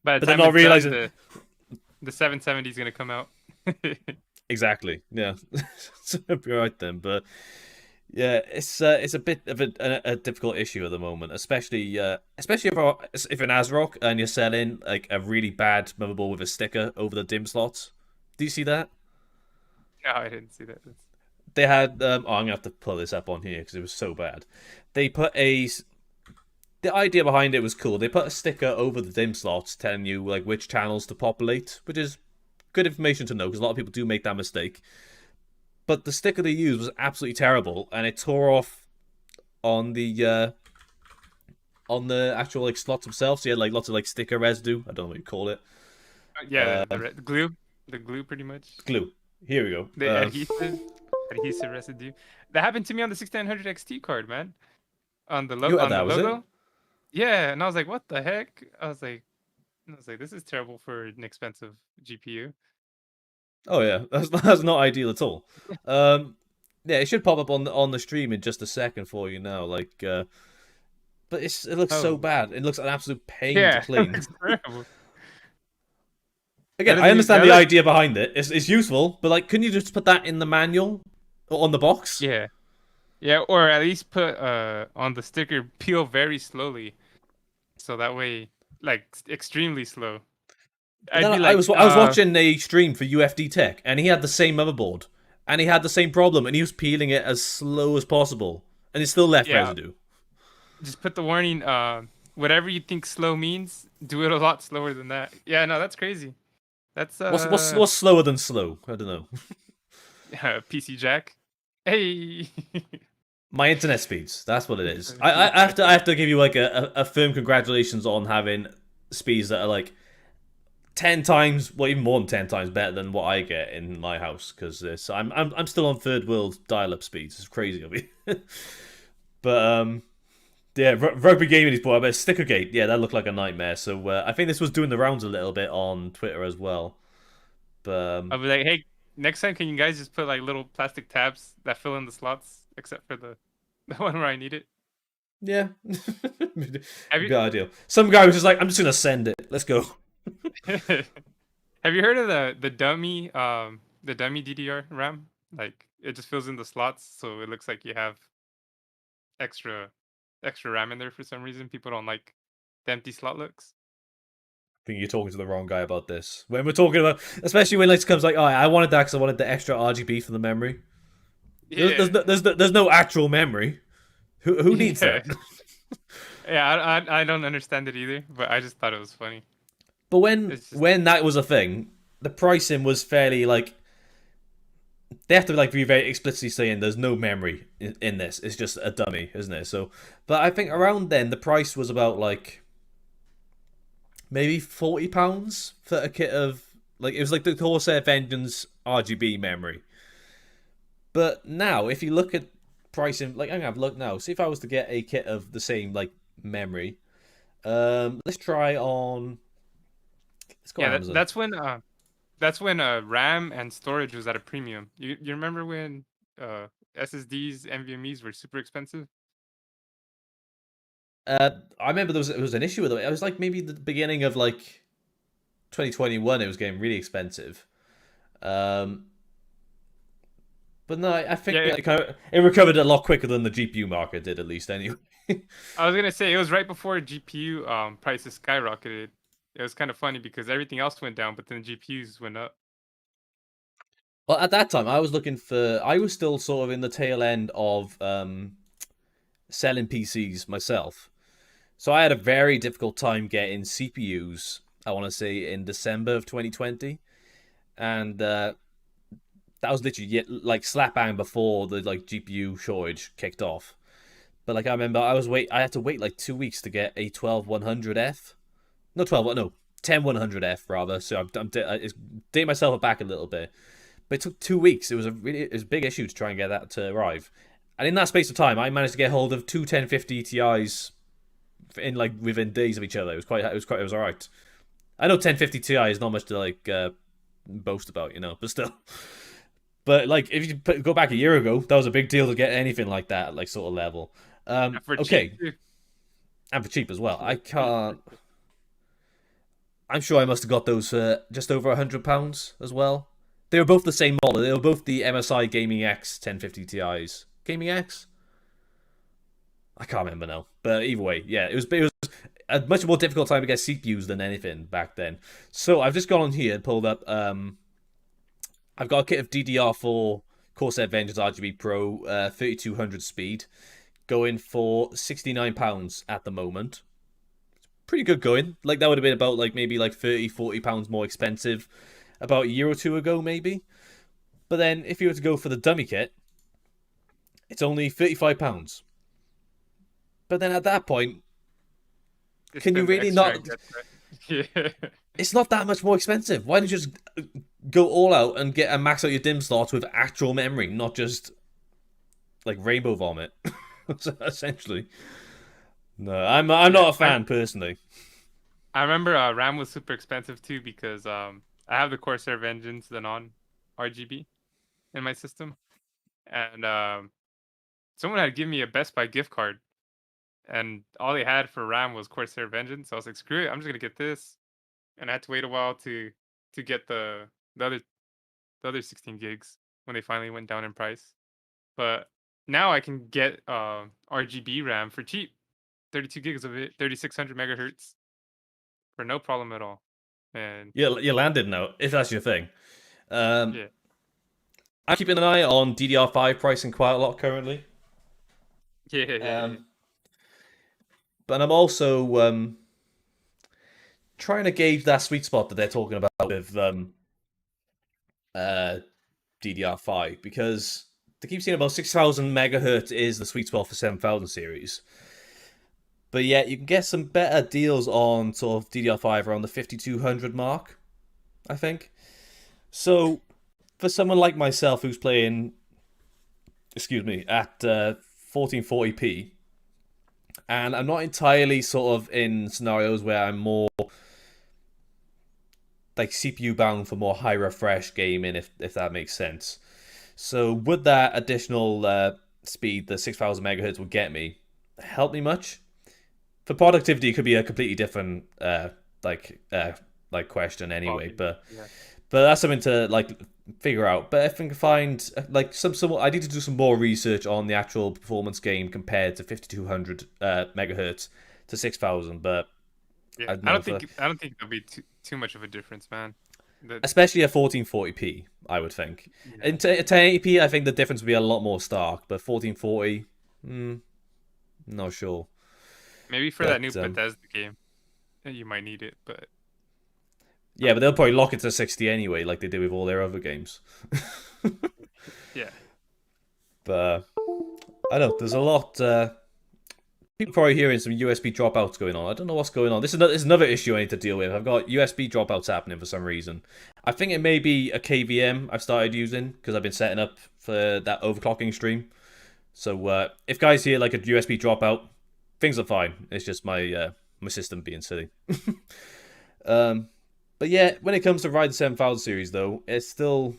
By the but they're time not it's done, realizing the 770 is gonna come out. exactly. Yeah, so it'll be alright then. But yeah, it's a bit of a difficult issue at the moment, especially if an ASRock and you're selling like a really bad motherboard with a sticker over the DIMM slots. Do you see that? No, I didn't see that. They had I'm gonna have to pull this up on here because it was so bad. They put a The idea behind it was cool. They put a sticker over the DIMM slots telling you like which channels to populate, which is good information to know because a lot of people do make that mistake. But the sticker they used was absolutely terrible, and it tore off on the actual like slots themselves. So you had like lots of like sticker residue. I don't know what you call it. Yeah, the glue, pretty much. Glue. Here we go. The adhesive residue. That happened to me on the 6900 XT card, man. You had On the that, was it? logo. Yeah, and I was like, what the heck? I was like, this is terrible for an expensive GPU. Oh yeah, that's not ideal at all. Yeah, it should pop up on the stream in just a second for you now. Like, but it looks so Oh, bad. It looks an absolute pain to yeah, it clean. looks terrible. Again, I understand That the looks, idea behind it. It's useful, but like, couldn't you just put that in the manual or on the box? yeah, yeah, or at least put on the sticker peel very slowly, so that way, like extremely slow. But I'd then be I was watching a stream for UFD Tech, and he had the same motherboard, and he had the same problem, and he was peeling it as slow as possible, and it still left yeah, residue. just put the warning. Whatever you think slow means, do it a lot slower than that. Yeah, no, that's crazy. That's What's slower than slow? I don't know. PC Jack. Hey. My internet speeds. That's what it is. Yeah. I have to give you like a firm congratulations on having speeds that are like 10 times, well, even more than 10 times better than what I get in my house because I'm still on third world dial-up speeds. It's crazy of me. But yeah, rugby gaming is brought up. But Stickergate, yeah, that looked like a nightmare. So I think this was doing the rounds a little bit on Twitter as well. But I'll be like, hey, next time, can you guys just put like little plastic tabs that fill in the slots, except for the the one where I need it? Yeah, Have you good ideal. Some guy was just like, I'm just gonna send it. Let's go. have you heard of the dummy DDR RAM? Like it just fills in the slots, so it looks like you have extra extra RAM in there for some reason. People don't like the empty slot looks. I think you're talking to the wrong guy about this. When we're talking about, especially when it comes like, oh, I wanted that because I wanted the extra RGB for the memory. Yeah, There's no actual memory. Who needs yeah, that? yeah. I don't understand it either, but I just thought it was funny. But It's just when that was a thing, the pricing was fairly like they have to like be very explicitly saying there's no memory in this. It's just a dummy, isn't it? So, but I think around then the price was about like maybe £40 for a kit of like it was like the Corsair Vengeance RGB memory. But now, if you look at pricing, like I'm gonna have a look now. See if I was to get a kit of the same like memory. Let's try on. Let's go yeah. on Amazon. That's when RAM and storage was at a premium. You remember when uh SSDs, NVMe's were super expensive? I remember it was an issue with it. It was like maybe the beginning of like 2021. It was getting really expensive. Um, but no, I think Yeah, it recovered a lot quicker than the GPU market did, at least anyway. I was gonna say it was right before GPU prices skyrocketed. It was kind of funny because everything else went down, but then GPUs went up. Well, at that time, I was looking for. I was still sort of in the tail end of selling PCs myself, so I had a very difficult time getting CPUs. I want to say in December of 2020, and that was literally like slap bang before the like GPU shortage kicked off. But like I remember, I had to wait like 2 weeks to get a 12100F. No 12, no 10100F rather. So I'm dating myself back a little bit. But it took 2 weeks. It was a big issue to try and get that to arrive. And in that space of time, I managed to get hold of two 1050 Ti's in like within days of each other. It was alright. I know 1050 Ti is not much to like boast about, but still. But like, if you go back a year ago, that was a big deal to get anything like that, like sort of level. And for cheap, Okay, too. and for cheap as well. I For can't. I'm sure I must have got those for just over £100 as well. They were both the same model. They were both the MSI Gaming X 1050 Ti's. Gaming X? I can't remember now. But either way, yeah, it was a much more difficult time to get CPUs than anything back then. So I've just gone on here and pulled up. I've got a kit of DDR4 Corsair Vengeance RGB Pro 3200 speed going for £69 at the moment. Pretty good going. Like that would have been about like maybe like 30, £40 more expensive about a year or two ago, maybe. But then if you were to go for the dummy kit, it's only £35. But then at that point, just can you spend the really extra not? and get that. Yeah. It's not that much more expensive. Why don't you just go all out and get and max out your DIMM slots with actual memory, not just like rainbow vomit, essentially. No, I'm Yeah. not a fan personally. I remember RAM was super expensive too because I have the Corsair Vengeance, the non RGB in my system, and someone had given me a Best Buy gift card, and all they had for RAM was Corsair Vengeance. So I was like, screw it, I'm just gonna get this, and I had to wait a while to get the other the other 16 gigs when they finally went down in price. But now I can get RGB RAM for cheap, 32 gigs of it, 3600 megahertz for no problem at all. And Yeah, you landed now if that's your thing. Um, yeah, I'm keeping an eye on DDR5 pricing quite a lot currently. yeah, yeah, yeah. Um, but I'm also trying to gauge that sweet spot that they're talking about with uh, DDR5 because they keep saying about 6,000 megahertz is the sweet spot for 7,000 series. But yeah, you can get some better deals on sort of DDR5 around the 5,200 mark, I think. So for someone like myself who's playing, excuse me, at 1440p, and I'm not entirely sort of in scenarios where I'm more like CPU bound for more high refresh gaming, if that makes sense. So would that additional speed, the 6,000 megahertz, would get me, help me much? For productivity, it could be a completely different like uh, like question anyway. Quality. But Yeah. that's something to like figure out. But if I can find like some, I need to do some more research on the actual performance game compared to 5200 megahertz to 6,000. But Yeah. I don't know for I don't think there'll be too much of a difference, man. The especially a 1440p, I would think. Yeah. In 1080p, I think the difference would be a lot more stark. But 1440, not sure. Maybe for that new But Bethesda game, you might need it, but yeah, but they'll probably lock it to 60 anyway, like they did with all their other games. yeah. But I don't know. There's a lot. People probably hearing some USB dropouts going on. I don't know what's going on. This is another issue I need to deal with. I've got USB dropouts happening for some reason. I think it may be a KVM I've started using because I've been setting up for that overclocking stream. So if guys hear like a USB dropout, things are fine. It's just my system being silly. um, but yeah, when it comes to Ryzen 7000 series though, it's still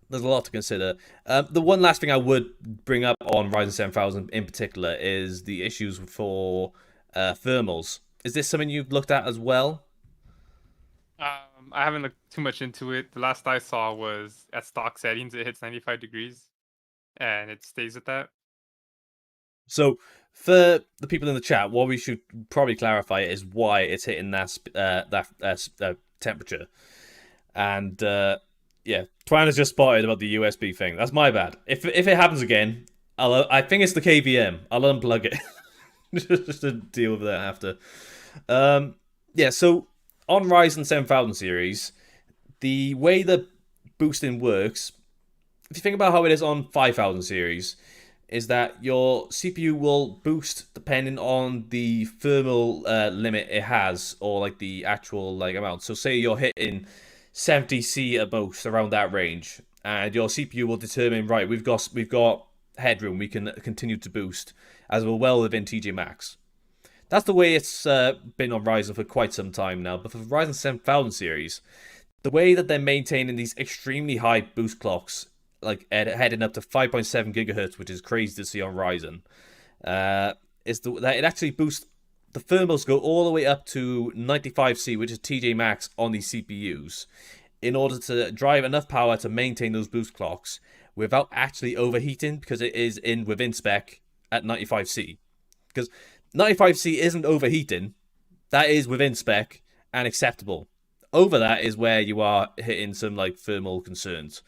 there's a lot to consider. The one last thing I would bring up on Ryzen 7000 in particular is the issues for thermals. Is this something you've looked at as well? I haven't looked too much into it. The last I saw was at stock settings, it hits 95 degrees and it stays at that. So, for the people in the chat, what we should probably clarify is why it's hitting that temperature. And yeah, Twan has just spotted about the USB thing. That's my bad. If it happens again, I think it's the KVM. I'll unplug it just to deal with that after. Yeah, so on Ryzen 7000 series, the way the boosting works, if you think about how it is on 5000 series, is that your CPU will boost depending on the thermal limit it has, or like the actual like amount. So say you're hitting 70C at most, around that range, and your CPU will determine, right, we've got headroom, we can continue to boost as we're well within TJ max. That's the way it's been on Ryzen for quite some time now. But for the Ryzen 7000 series, the way that they're maintaining these extremely high boost clocks, like heading up to 5.7 gigahertz, which is crazy to see on Ryzen, that it actually boosts. The thermals go all the way up to 95C, which is TJ max on these CPUs, in order to drive enough power to maintain those boost clocks without actually overheating, because it is in within spec at 95C. Because 95C isn't overheating, that is within spec and acceptable. Over that is where you are hitting some like thermal concerns.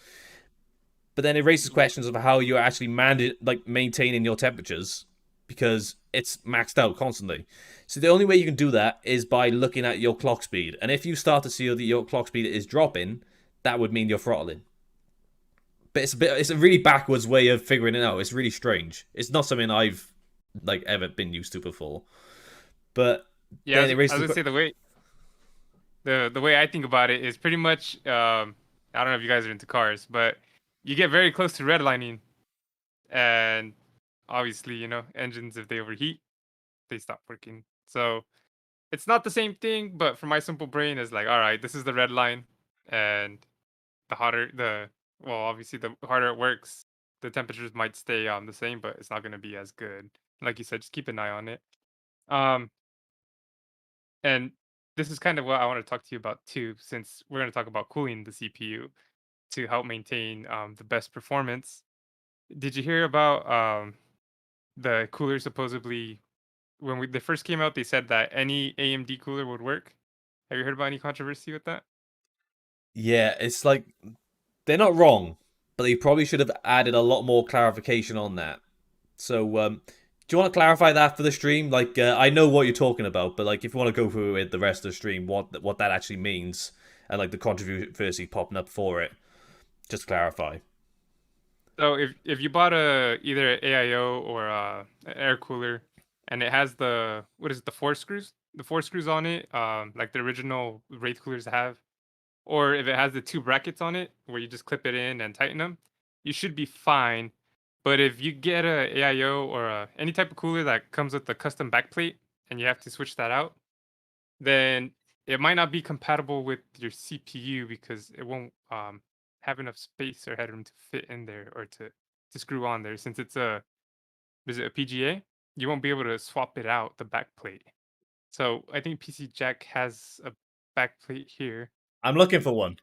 But then it raises Yeah. questions of how you're actually maintaining your temperatures, because it's maxed out constantly. So the only way you can do that is by looking at your clock speed. And if you start to see that your clock speed is dropping, that would mean you're throttling. But it's a really backwards way of figuring it out. It's really strange. It's not something I've like ever been used to before. But Yeah, then it I raises was the gonna say the way I think about it is pretty much I don't know if you guys are into cars, but you get very close to redlining, and obviously, engines, if they overheat, they stop working. So it's not the same thing, but for my simple brain is like, all right, this is the red line, and the hotter the well, obviously the harder it works, the temperatures might stay the same, but it's not going to be as good. Like you said, just keep an eye on it. Um, and this is kind of what I want to talk to you about too, since we're going to talk about cooling the CPU to help maintain the best performance. Did you hear about the cooler supposedly when they first came out? They said that any AMD cooler would work. Have you heard about any controversy with that? yeah, it's like they're not wrong, but they probably should have added a lot more clarification on that. So, do you want to clarify that for the stream? Like, I know what you're talking about, but like, if you want to go through it the rest of the stream, what that actually means, and like the controversy popping up for it, just clarify. So if you bought a either a AIO or a air cooler, and it has the what is it, the four screws on it, like the original Wraith coolers have, or if it has the two brackets on it where you just clip it in and tighten them, you should be fine. But if you get a AIO or any type of cooler that comes with a custom backplate and you have to switch that out, then it might not be compatible with your CPU because it won't have enough space or headroom to fit in there or to screw on there. Since it's is it a PGA? You won't be able to swap it out the back plate. So I think PC Jack has a back plate here. I'm looking for one.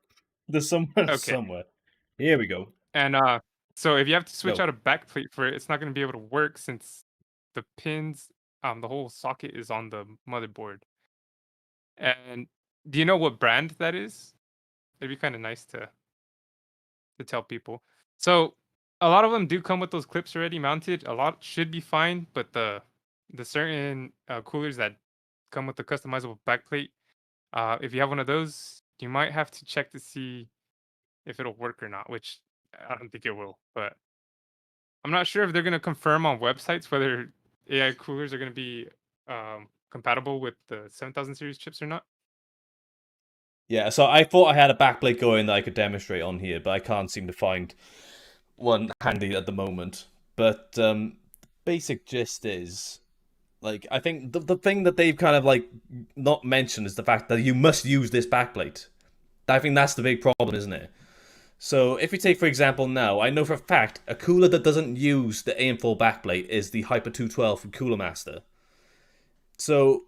There's someone Okay. somewhere. Here we go. And so if you have to switch Go. out a back plate for it, it's not going to be able to work since the pins, the whole socket is on the motherboard. And do you know what brand that is? It'd be kind of nice to tell people. So a lot of them do come with those clips already mounted. A lot should be fine, but the certain coolers that come with the customizable backplate, if you have one of those, you might have to check to see if it'll work or not, which I don't think it will. But I'm not sure if they're gonna confirm on websites whether AI coolers are gonna be compatible with the 7000 series chips or not. Yeah, so I thought I had a backplate going that I could demonstrate on here, but I can't seem to find one handy at the moment. But basic gist is, like, I think the thing that they've kind of like not mentioned is the fact that you must use this backplate. I think that's the big problem, isn't it? So if we take, for example, now, I know for a fact a cooler that doesn't use the AM4 backplate is the Hyper 212 from Cooler Master. So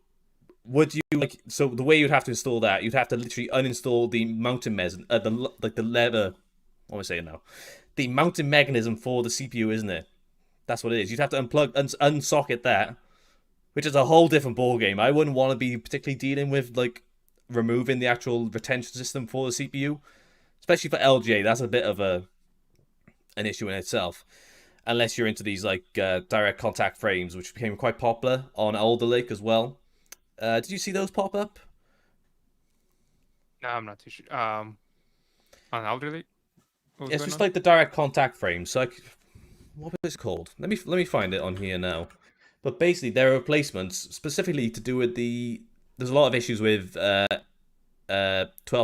would you like? So the way you'd have to install that, you'd have to literally uninstall the mounting the lever. What am I saying now? The mounting mechanism for the CPU, isn't it? That's what it is. You'd have to unplug, unsocket that, which is a whole different ball game. I wouldn't want to be particularly dealing with like removing the actual retention system for the CPU, especially for LGA. That's a bit of an issue in itself, unless you're into these like direct contact frames, which became quite popular on Alder Lake as well. Did you see those pop up? No, I'm not too sure. On Elderly, what was It's going just on? like the direct contact frames. So like, what was it called? Let me find it on here now. But basically, there are replacements specifically to do with the. There's a lot of issues with 12th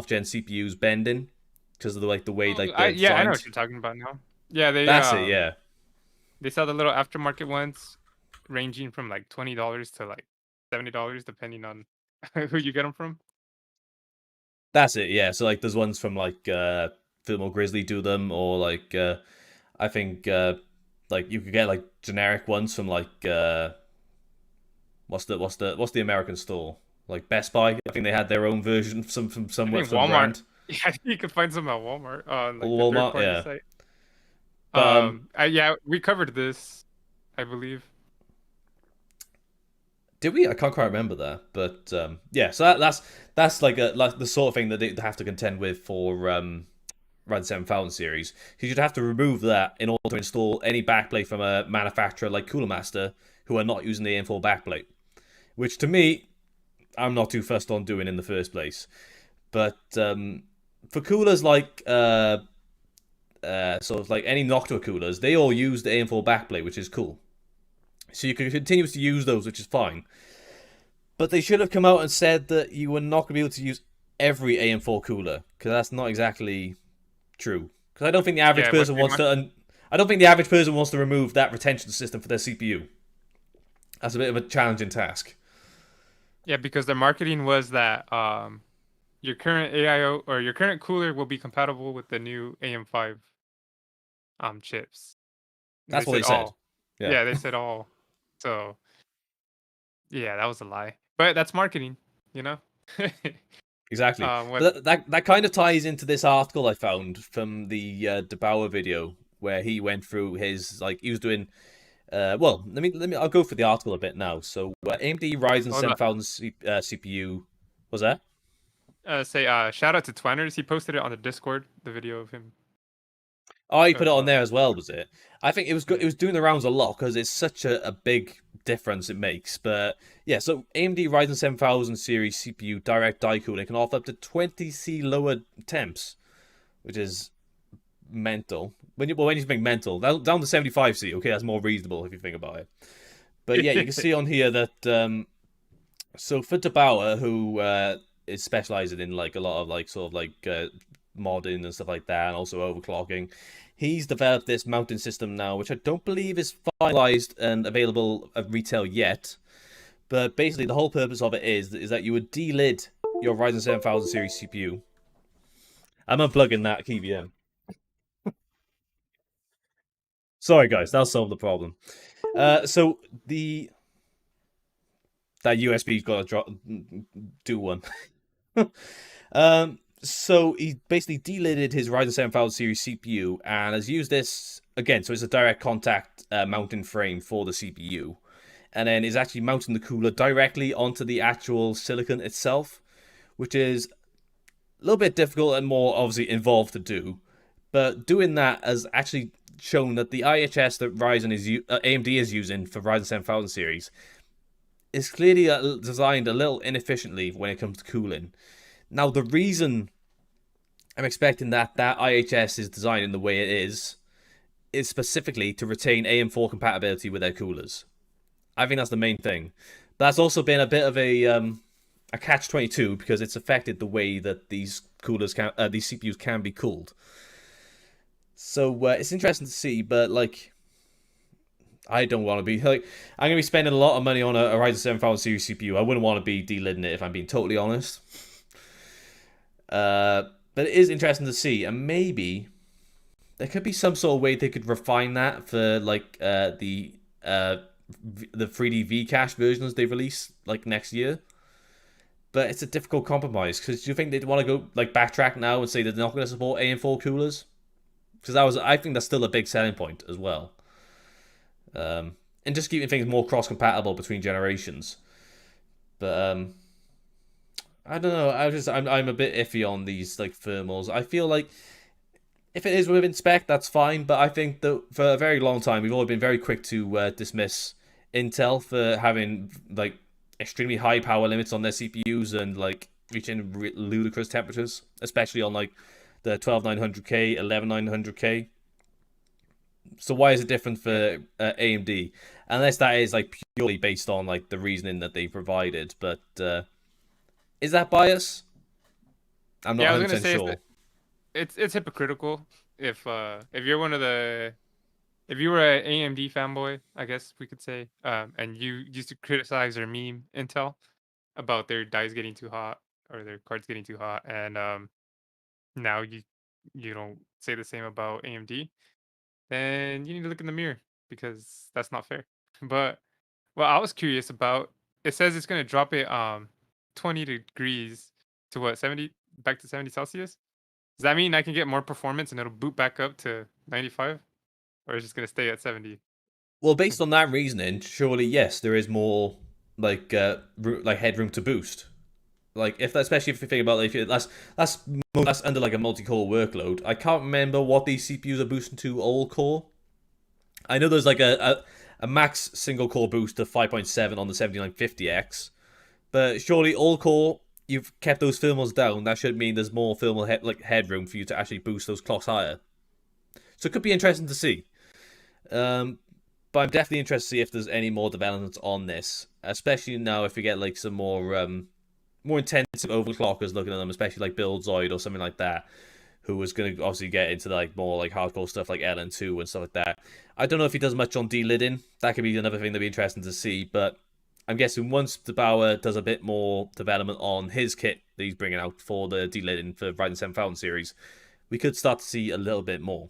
gen CPUs bending because of the like the way Oh, like they're yeah, I know designed. what you're talking about now. Yeah, That's it. Yeah, they sell the little aftermarket ones, ranging from like $20 to like $70, depending on who you get them from. that's it. Yeah. So like, there's ones from like Thermal Grizzly do them, or like I think like you could get like generic ones from like what's the American store, like Best Buy. I think they had their own version from I somewhere think some Walmart. brand. Yeah, I think you can find some at Walmart on like the third Walmart, party yeah. site. But Yeah, we covered this, I believe. did we? I can't quite remember that. But yeah, so that's like the sort of thing that they have to contend with for Ryzen 7000 series. Because you'd have to remove that in order to install any backplate from a manufacturer like Cooler Master who are not using the AM4 backplate. Which to me, I'm not too fussed on doing in the first place. But for coolers like sort of like any Noctua coolers, they all use the AM4 backplate, which is cool. So you can continue to use those, which is fine. But they should have come out and said that you were not going to be able to use every AM4 cooler, because that's not exactly true. Because I don't think the average Yeah, what person they wants want. to. I don't think the average person wants to remove that retention system for their CPU. That's a bit of a challenging task. Yeah, because their marketing was that your current AIO or your current cooler will be compatible with the new AM5 chips. They That's what they said said. all. Yeah, Yeah, they said all. So yeah, that was a lie. But that's marketing, you know? exactly. What But that kind of ties into this article I found from the DeBauer video where he went through his like he was doing. Well, let me. I'll go for the article a bit now. So AMD Ryzen hold up. 7000 CPU was that? Say shout out to Twanners. He posted it on the Discord, the video of him Oh, you put it of on there as well, was it? I think it was good. It yeah. was doing the rounds a lot because it's such a big difference it makes. But yeah, so AMD Ryzen 7000 series CPU direct die cooling can offer up to 20C lower temps, which is mental. When you think mental, down to 75C, okay, that's more reasonable if you think about it. But yeah, you can see on here that so for DeBauer, who is specializing in like a lot of like sort of like modding and stuff like that, and also overclocking, he's developed this mounting system now, which I don't believe is finalized and available at retail yet. But basically, the whole purpose of it is that you would delid your Ryzen 7000 series CPU. I'm unplugging that KVM. Sorry, guys, that'll solve the problem. So the that USB's got to drop, do one. So he basically delidded his Ryzen 7000 series CPU and has used this again. So it's a direct contact mounting frame for the CPU, and then is actually mounting the cooler directly onto the actual silicon itself, which is a little bit difficult and more obviously involved to do. But doing that has actually shown that the IHS that AMD is using for Ryzen 7000 series is clearly designed a little inefficiently when it comes to cooling. Now, the reason I'm expecting that IHS is designed in the way it is specifically to retain AM4 compatibility with their coolers. I think that's the main thing. That's also been a bit of a catch-22 because it's affected the way that these CPUs can be cooled. So it's interesting to see, but like, I don't want to be like, I'm gonna be spending a lot of money on a Ryzen 7000 series CPU. I wouldn't want to be delidding it if I'm being totally honest. But it is interesting to see, and maybe there could be some sort of way they could refine that for like the 3D V-cache versions they release like next year. But it's a difficult compromise because do you think they'd want to go like backtrack now and say they're not going to support AM4 coolers? Because I think that's still a big selling point as well. And just keeping things more cross-compatible between generations. But I don't know. I'm a bit iffy on these like thermals. I feel like if it is within spec, that's fine. But I think that for a very long time, we've all been very quick to dismiss Intel for having like extremely high power limits on their CPUs and like reaching ludicrous temperatures, especially on like the 12900K, 11900K. So why is it different for AMD? Unless that is like purely based on like the reasoning that they provided, but is that bias? I'm not Yeah, I was 100% gonna say sure. it's hypocritical if you're one of the if you were an AMD fanboy, I guess we could say, and you used to criticize or meme Intel about their dies getting too hot or their cards getting too hot, and now you don't say the same about AMD, then you need to look in the mirror because that's not fair. But well, I was curious about it says it's gonna drop it 20 degrees to what 70 back to 70 Celsius. Does that mean I can get more performance and it'll boot back up to 95, or is it just gonna stay at 70? Well, based on that reasoning, surely yes, there is more like like headroom to boost. Like if especially if you think about like, if that's under like a multi-core workload. I can't remember what these CPUs are boosting to all core. I know there's like a max single core boost to 5.7 on the 7950X, but surely all core you've kept those thermals down. That should mean there's more thermal headroom for you to actually boost those clocks higher. So it could be interesting to see. Um, but I'm definitely interested to see if there's any more developments on this, especially now if we get like some more intensive overclockers looking at them, especially like Buildzoid or something like that, who was going to obviously get into like more like hardcore stuff like LN2 and stuff like that. I don't know if he does much on delidding. That could be another thing that'd be interesting to see, but I'm guessing once the Bauer does a bit more development on his kit that he's bringing out for the delidding for Ryzen 7000 series, we could start to see a little bit more.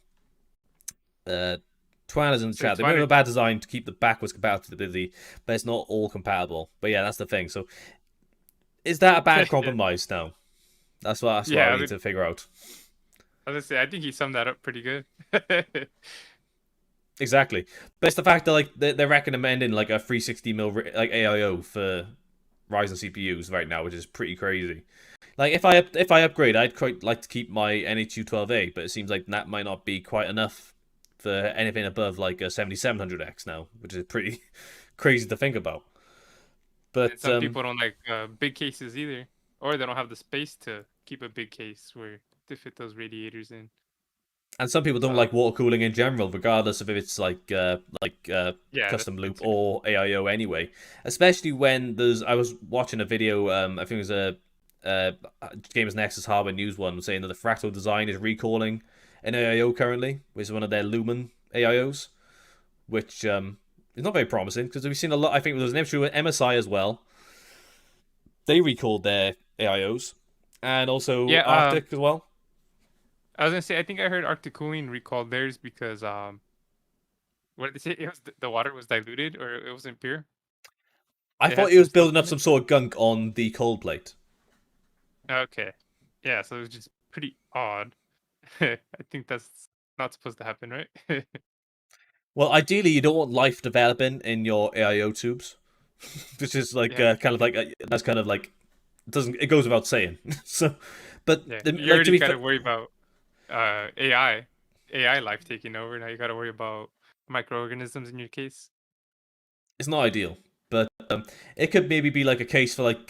Twan is in the So chat. it's They made funny. a bad design to keep the backwards compatibility, but it's not all compatible. But yeah, that's the thing. So is that a bad Yeah, compromise now? That's what yeah. we need to figure out. I was gonna say I think he summed that up pretty good. Exactly. But it's the fact that like they're recommending like a 360 mil like AIO for Ryzen CPUs right now, which is pretty crazy. Like if I upgrade, I'd quite like to keep my NH212A, but it seems like that might not be quite enough for anything above like a 7700X now, which is pretty crazy to think about. And But some people don't like big cases either, or they don't have the space to keep a big case where to fit those radiators in. and some people don't Uh, like water cooling in general, regardless of if it's yeah, custom that's loop too. or AIO anyway. Especially when there's, I was watching a video, I think it was a Gamers Nexus Hardware News one saying that the Fractal Design is recalling an AIO currently, which is one of their Lumen AIOs, which is not very promising because we've seen a lot. I think there was an issue with MSI as well. They recalled their AIOs, and also Yeah, Arctic as well. I was gonna say I think I heard Arctic Cooling recalled theirs because what did they say? It was the water was diluted or it wasn't pure. I It thought had he some was stuff building up in some it. sort of gunk on the cold plate. Okay. Yeah, so it was just pretty odd. I think that's not supposed to happen, right? Well, ideally, you don't want life developing in your AIO tubes, which is like Yeah, kind of like that's kind of like it goes without saying. So, but yeah. You like to already be got fair, to worry about AI life taking over. Now you got to worry about microorganisms in your case. it's not ideal, but it could maybe be like a case for like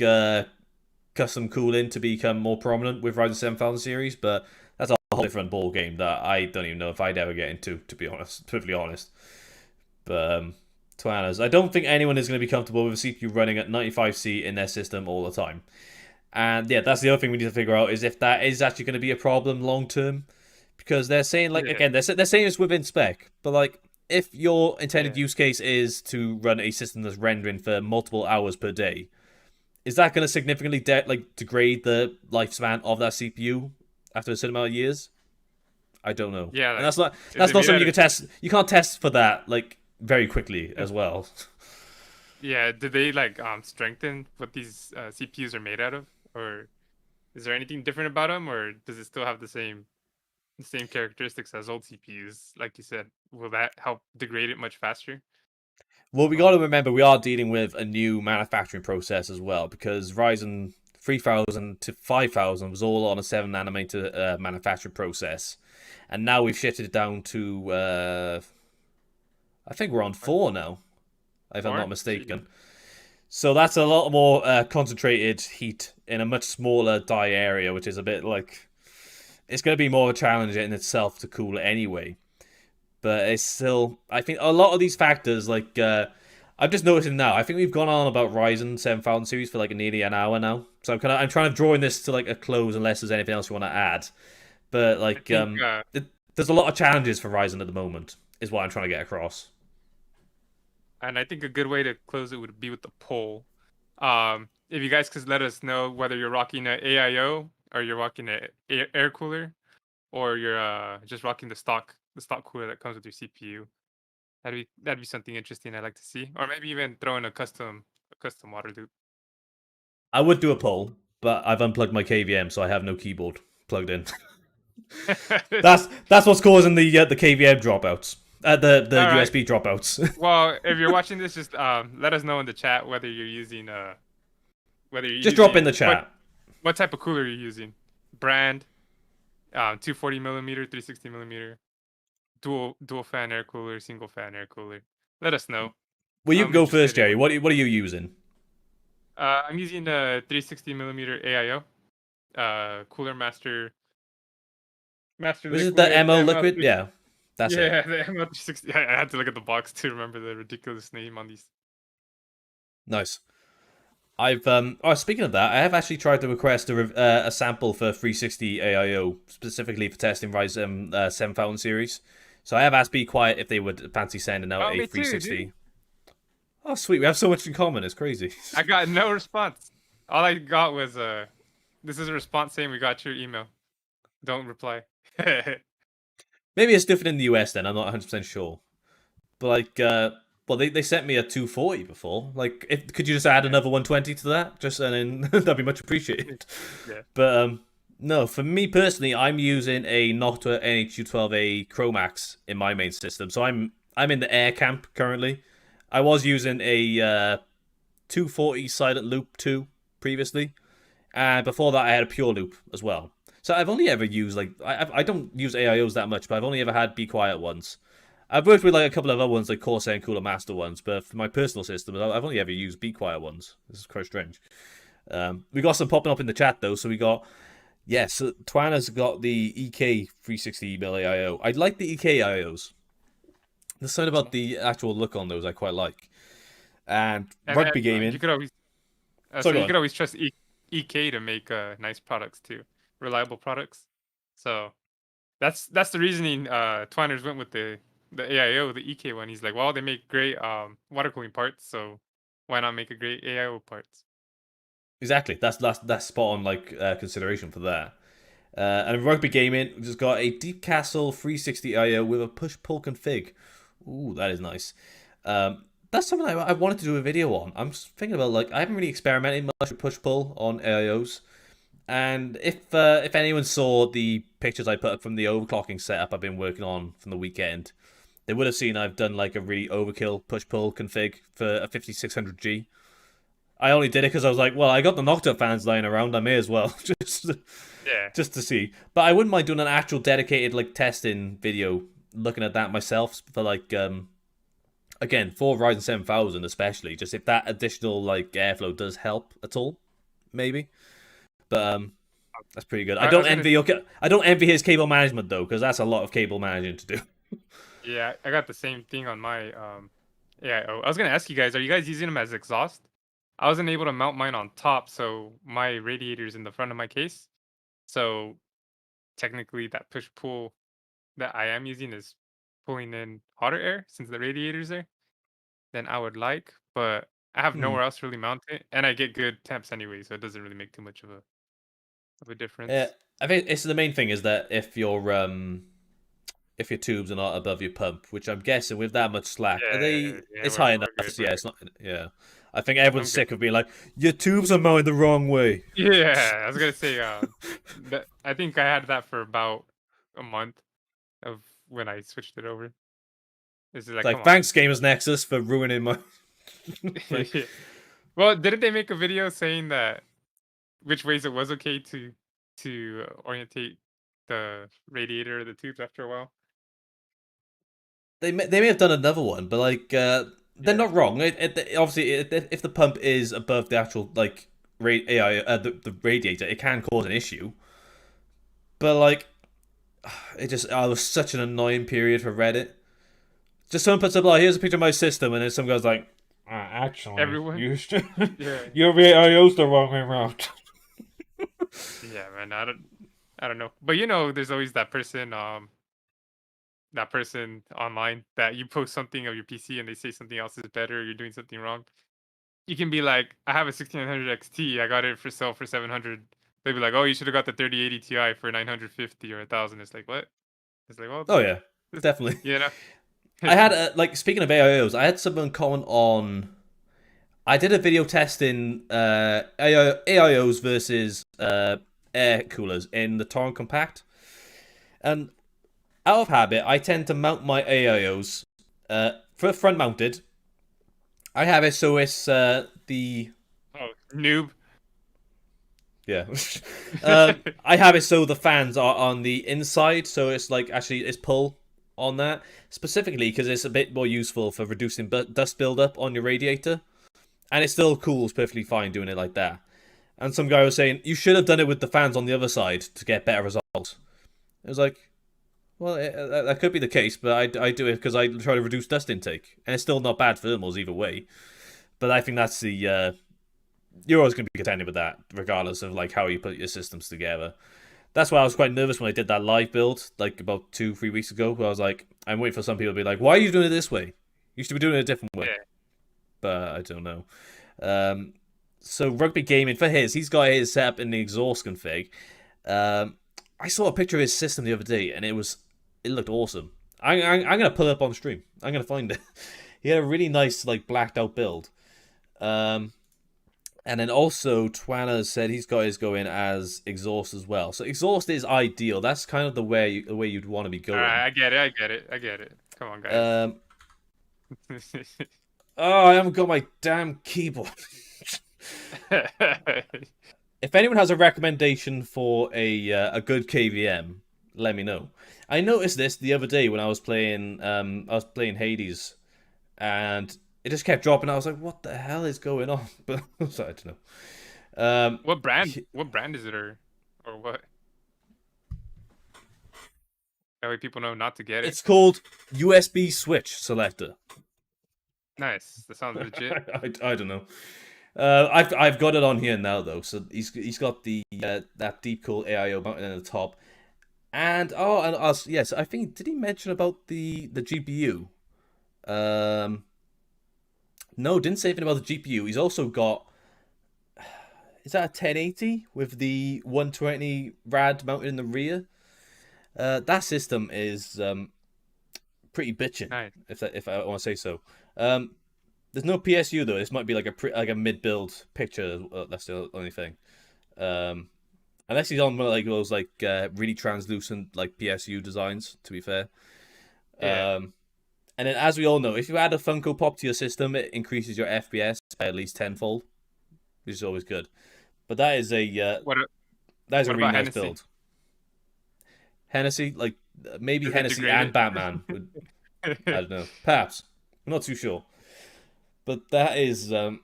custom cooling to become more prominent with Ryzen 7000 series, but that's a whole different ball game that I don't even know if I'd ever get into, to be honest, perfectly honest. But Twanners, I don't think anyone is going to be comfortable with a CPU running at 95C in their system all the time. And yeah, that's the other thing we need to figure out is if that is actually going to be a problem long term, because they're saying like Yeah, again they're saying it's within spec, but like if your intended yeah, use case is to run a system that's rendering for multiple hours per day, is that going to significantly degrade the lifespan of that CPU after a certain amount of years? I don't know, yeah. and Like, is that's it not made something out you of? can test. You can't test for that like very quickly as well. Yeah, did they like strengthen what these CPUs are made out of, or is there anything different about them, or does it still have the same characteristics as old CPUs? Like you said, will that help degrade it much faster? Well, we got Or to remember we are dealing with a new manufacturing process as well because Ryzen 3000 to 5000 was all on a 7 nanometer manufacturing process, and now we've shifted it down to I think we're on what? 4 now, if I'm not More? Jeez. mistaken. So that's a lot more concentrated heat in a much smaller die area, which is a bit like it's going to be more of a challenge in itself to cool it anyway. But it's still, I think a lot of these factors, like I'm just noticing now. I think we've gone on about Ryzen 7000 series for like nearly an hour now. So I'm trying to drawing this to like a close unless there's anything else you want to add. But I like think there's a lot of challenges for Ryzen at the moment. Is what I'm trying to get across. and I think a good way to close it would be with the poll. If you guys could let us know whether you're rocking a AIO or you're rocking a air cooler or you're just rocking the stock cooler that comes with your CPU. That'd be something interesting I'd like to see. Or maybe even throw in a custom water loop. I would do a poll, but I've unplugged my KVM, so I have no keyboard plugged in. That's what's causing the KVM dropouts. The All right. USB dropouts. Well, if you're watching this, just let us know in the chat Just drop in the what chat. type of cooler you're using. Brand, 240 millimeter, 360 millimeter, dual fan air cooler, single fan air cooler. Let us know. Well, you can I'm go first, interested in Jerry. what What are you using? I'm using the 360 millimeter AIO, Cooler Master Was it the Liquid MO ML. liquid? Yeah, that's it. Yeah, the ML360. I had to look at the box to remember the ridiculous name on these. Nice. I've Oh, speaking of that, I have actually tried to request a sample for 360 AIO specifically for testing Ryzen 7000 series. So I have asked Be Quiet if they would fancy sending out Oh, a me too, dude. 360. Oh, sweet. We have so much in common. It's crazy. I got no response. All I got was this is a response saying we got your email. Don't reply. Maybe it's different in the US then. I'm not 100% sure. But like, well, they sent me a 240 before. Like, could you just add Yeah. another 120 to that? Just and then that'd be much appreciated. Yeah. But no, for me personally, I'm using a Noctua NH212A Chromax in my main system. So I'm in the air camp currently. I was using a 240 Silent Loop 2 previously, and before that I had a Pure Loop as well. So I've only ever used like I don't use AIOs that much, but I've only ever had Be Quiet ones. I've worked with like a couple of other ones, like Corsair and Cooler Master ones, but for my personal system, I've only ever used Be Quiet ones. This is quite strange. We got some popping up in the chat though, so we got yes, Twanner's got the EK 360 mil AIO. I like the EK IOs. There's something about the actual look on those I quite like. And And rugby you gaming. could always So go you on. could always trust EK to make nice products too, reliable products. So that's the reasoning Twiners went with the AIO, the EK one. He's like, well, they make great water cooling parts, so why not make a great AIO parts? Exactly. That's spot on like consideration for that. And rugby gaming just got a Deep Castle 360 IO with a push pull config. Ooh, that is nice. That's something I wanted to do a video on. I'm just thinking about like I haven't really experimented much with push pull on AIOs. And if anyone saw the pictures I put up from the overclocking setup I've been working on from the weekend, they would have seen I've done like a really overkill push pull config for a 5600G. I only did it because I was like, well, I got the Noctua fans lying around. I may as well Yeah. just to see. But I wouldn't mind doing an actual dedicated like testing video, looking at that myself for like again for Ryzen 7000 especially. Just if that additional like airflow does help at all, maybe. But that's pretty good. I was gonna. I don't envy his cable management though, because that's a lot of cable managing to do. Yeah, I got the same thing on my Yeah, I was gonna ask you guys, are you guys using them as exhaust? I wasn't able to mount mine on top, so my radiator's in the front of my case. So technically, that push pull that I am using is pulling in hotter air since the radiator's there than I would like. But I have Hmm. nowhere else to really mount it, and I get good temps anyway, so it doesn't really make too much of a difference. I think it's the main thing is that if your tubes are not above your pump, which I'm guessing with that much slack, are Yeah, they? yeah, It's high enough. we're good, we're Yeah, good. it's not. Yeah, I think everyone's I'm good. sick of being like your tubes are mounted the wrong way. Yeah, I was gonna say, that I think I had that for about a month of when I switched it over. This is It's like, like come on. thanks, Gamers Nexus, for ruining my thing. Well, didn't they make a video saying that which ways it was okay to orientate the radiator or the tubes after a while? They may have done another one, but like they're Yeah. not wrong. Obviously, if the pump is above the actual like AI the radiator, it can cause an issue. But like it just oh, it was such an annoying period for Reddit. Just someone puts up like here's a picture of my system, and then some guy's like, actually, Everyone. you should, Yeah. your AIO's the wrong way around. Yeah, man. I don't know. But there's always that person online that you post something of your PC and they say something else is better, you're doing something wrong. You can be like, I have a 1600 XT, I got it for sale for 700. They'd be like, oh, you should have got the 3080 Ti for 950 or 1,000. It's like, what? It's like, well, Oh yeah, this, definitely. you know? I had like speaking of AIOs, I had someone comment on. I did a video testing AIOs versus air coolers in the Torrent Compact, and out of habit, I tend to mount my AIOs for front mounted. I have it so it's the Oh, noob. yeah. I have it so the fans are on the inside, so it's like actually it's pull on that specifically because it's a bit more useful for reducing dust buildup on your radiator, and it still cools perfectly fine doing it like that. And some guy was saying you should have done it with the fans on the other side to get better results. It was like, well, that could be the case, but I do it because I try to reduce dust intake, and it's still not bad thermals either way. But I think that's the you're always going to be contending with that, regardless of like how you put your systems together. That's why I was quite nervous when I did that live build, like about 2-3 weeks ago. Where I was like, I'm waiting for some people to be like, "Why are you doing it this way? You should be doing it a different way." Yeah. But I don't know. Um, so rugby gaming for he's got his set up in the exhaust config. Um, I saw a picture of his system the other day, and it looked awesome. I'm gonna pull it up on stream. I'm gonna find it. He had a really nice like blacked out build. Um, and then also Twana said he's got his going as exhaust as well. So exhaust is ideal. That's kind of the way you'd want to be All going. right, I get it. I get it. I get it. Come on, guys. Um, oh, I haven't got my damn keyboard. If anyone has a recommendation for a good KVM, let me know. I noticed this the other day when I was playing Hades, and it just kept dropping. I was like, "What the hell is going on?" But so, I don't know. What brand? What brand is it, or what? That way people know not to get it. It's called USB switch selector. Nice. That sounds legit. I don't know. I've got it on here now though. So he's got the that deep cool AIO mounted in the top, and yes, I think did he mention about the GPU? No, didn't say anything about the GPU. He's also got is that a 1080 with the 120 rad mounted in the rear? That system is pretty bitchin', Nice. if I want to say so. Um, there's no PSU though. This might be like a mid build picture. That's the only thing. Um, unless he's on one of like those like really translucent like PSU designs. To be fair. Yeah. Um, and then as we all know, if you add a Funko Pop to your system, it increases your FPS by at least tenfold, which is always good. But What a- that is a what really about nice Hennessy? build. Hennessy, like maybe Is it Hennessy and degraded? Batman would. I don't know. Perhaps. I'm not too sure. But that is a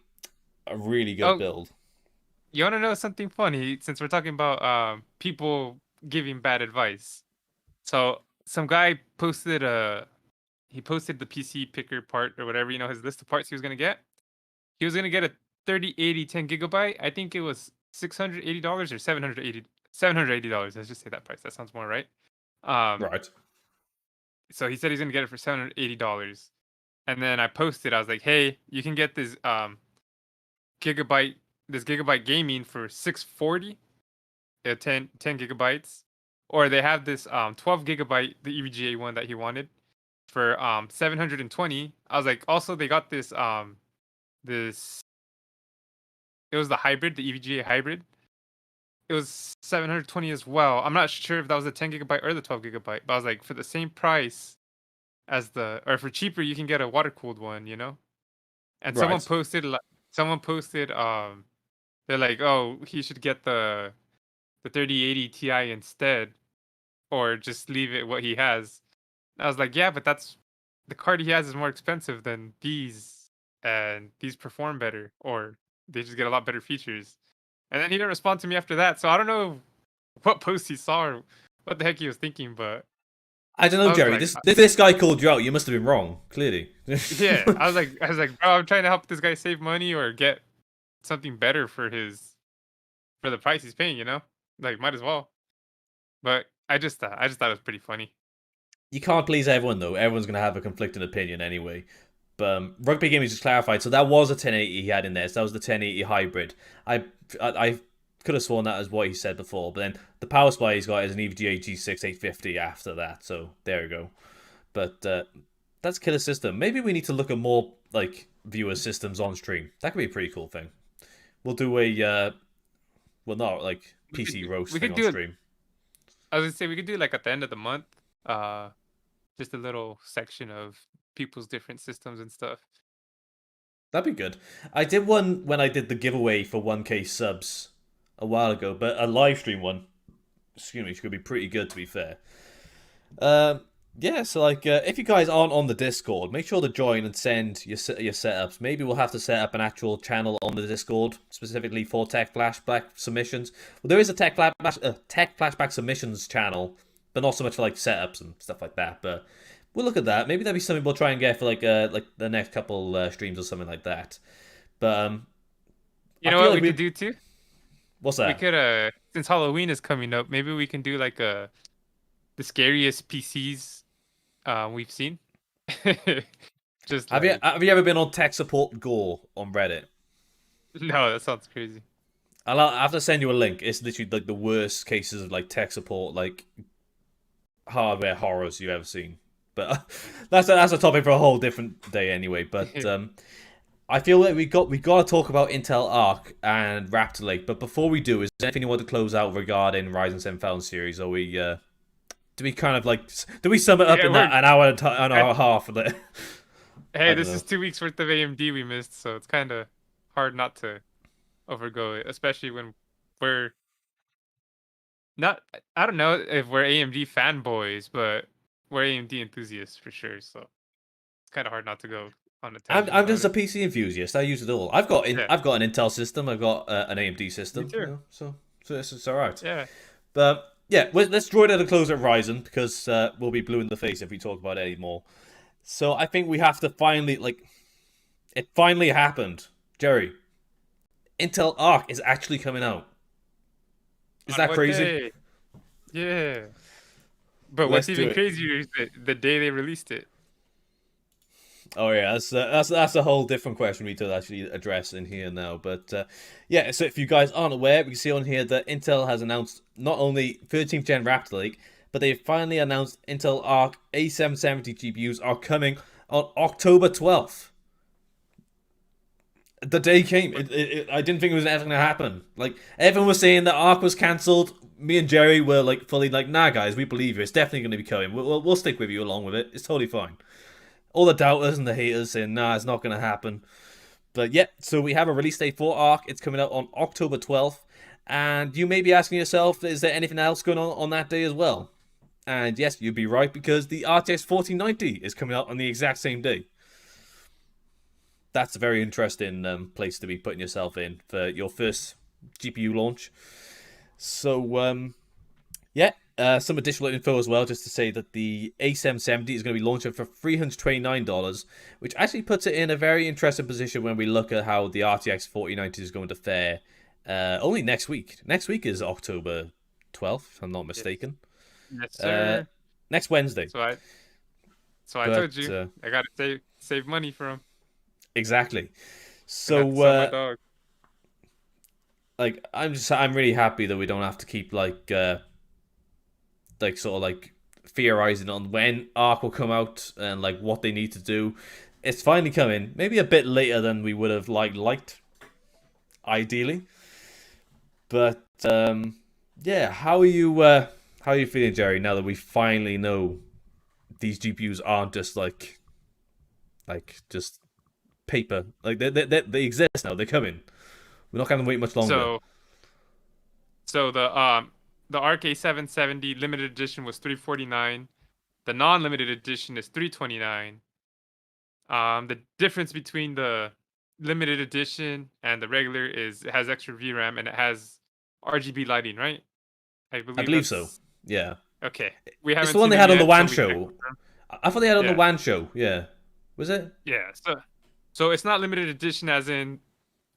really good Oh, build. you want to know something funny? Since we're talking about people giving bad advice. So some guy posted he posted the PC picker part or whatever, his list of parts he was gonna get. He was gonna get a 3080 10 GB. I think it was $680 or $780. Let's just say that price. That sounds more right. Um, Right. so he said he's gonna get it for $780. And then I posted, I was like, hey, you can get gigabyte this gigabyte gaming for 640, 10 gigabytes. Or they have this 12 gigabyte, the EVGA one that he wanted for 720. I was like, also they got this it was the hybrid, the EVGA hybrid. It was 720 as well. I'm not sure if that was the 10 gigabyte or the 12 gigabyte, but I was like, for the same price as or for cheaper, you can get a water cooled one. And Right. someone posted, they're like, oh, he should get the 3080 Ti instead, or just leave it what he has. I was like, yeah, but the card he has is more expensive than these, and these perform better, or they just get a lot better features. And then he didn't respond to me after that, so I don't know what post he saw or what the heck he was thinking, but I don't know, I was Jerry. like, This guy called you out. You must have been wrong. Clearly. yeah, I was like, bro, I'm trying to help this guy save money or get something better for the price he's paying. Like, might as well. But I just thought it was pretty funny. You can't please everyone though. Everyone's gonna have a conflicting opinion anyway. But Rugby Gaming just clarified. So that was a 1080 he had in there. So that was the 1080 hybrid. I could have sworn that was what he said before. But then the power supply he's got is an EVGA G6 850 after that. So there we go. But that's killer system. Maybe we need to look at more like viewer systems on stream. That could be a pretty cool thing. We'll do a well, not like We could PC do, roast we thing could on do it. stream. I was gonna say we could do like at the end of the month, uh, just a little section of people's different systems and stuff. That'd be good. I did one when I did the giveaway for 1K subs a while ago, but a live stream one. Excuse me, could be pretty good to be fair. Um, yeah, so like, if you guys aren't on the Discord, make sure to join and send your setups. Maybe we'll have to set up an actual channel on the Discord specifically for Tech Flashback submissions. Well, there is a Tech Flashback submissions channel, but not so much for like setups and stuff like that. But we'll look at that. Maybe that'll be something we'll try and get for like the next couple streams or something like that. But You I know feel what like we could we do too? what's We that? could since Halloween is coming up, maybe we can do like the scariest PCs we've seen. Just like Have you ever been on Tech Support Gore on Reddit? no, that sounds crazy. I have to send you a link. It's literally like the worst cases of like tech support, like hardware horrors you've ever seen. But that's a topic for a whole different day anyway. But I feel like we got to talk about Intel Arc and Raptor Lake. But before we do, is there anything you want to close out regarding Ryzen 7000 series? Or do we kind of like do we sum it up Yeah, in that an hour I, and a half? That hey, I don't this is know. 2 weeks worth of AMD we missed, so it's kind of hard not to overgo it, especially when we're not. I don't know if we're AMD fanboys, but we're AMD enthusiasts for sure. So it's kind of hard not to go on a tangent I'm about just a it. PC enthusiast. I use it all. Yeah, I've got an Intel system. I've got an AMD me system. too. So it's all right. Yeah. But yeah, let's draw it at a close at Ryzen because we'll be blue in the face if we talk about it anymore. So I think we have to finally it finally happened, Jerry. Intel Arc is actually coming out. Is On that what crazy? day? Yeah. But what's Let's do even it. crazier is the day they released it. Oh yeah, that's a whole different question we need to actually address in here now. But yeah, so if you guys aren't aware, we can see on here that Intel has announced not only 13th gen Raptor Lake, but they've finally announced Intel Arc A770 GPUs are coming on October 12th. The day came. I didn't think it was ever going to happen. Like everyone was saying that Arc was cancelled. Me and Jerry were like fully like, nah, guys, we believe you. It's definitely going to be coming. We'll stick with you along with it. It's totally fine. All the doubters and the haters saying, nah, it's not going to happen. But yeah, so we have a release date for Arc. It's coming out on October 12th. And you may be asking yourself, is there anything else going on that day as well? And yes, you'd be right because the RTX 4090 is coming out on the exact same day. That's a very interesting place to be putting yourself in for your first GPU launch. So, yeah, some additional info as well, just to say that the A770 is going to be launching for $329, which actually puts it in a very interesting position when we look at how the RTX 4090 is going to fare only next week. Next week is October 12th, if I'm not Yes, mistaken. yes, Uh, sir. Next Wednesday. So I But told you I gotta save money for them. exactly. Gonna have to So, sell my dog. like, I'm really happy that we don't have to keep like sort of like theorizing on when Arc will come out and like what they need to do. It's finally coming, maybe a bit later than we would have liked, ideally. But yeah, how are you feeling, Jerry? Now that we finally know these GPUs aren't just just paper, like they exist now. They're coming. We're not going to wait much longer. So the Arc A770 limited edition was 349. The non-limited edition is 329. The difference between the limited edition and the regular is it has extra VRAM and it has RGB lighting, right? I I believe believe so. that's Yeah, okay. We it's haven't the one seen they them had on the yet, so WAN we can't show. confirm. I thought they had on the Yeah, WAN show. Yeah, was it? yeah. So it's not limited edition as in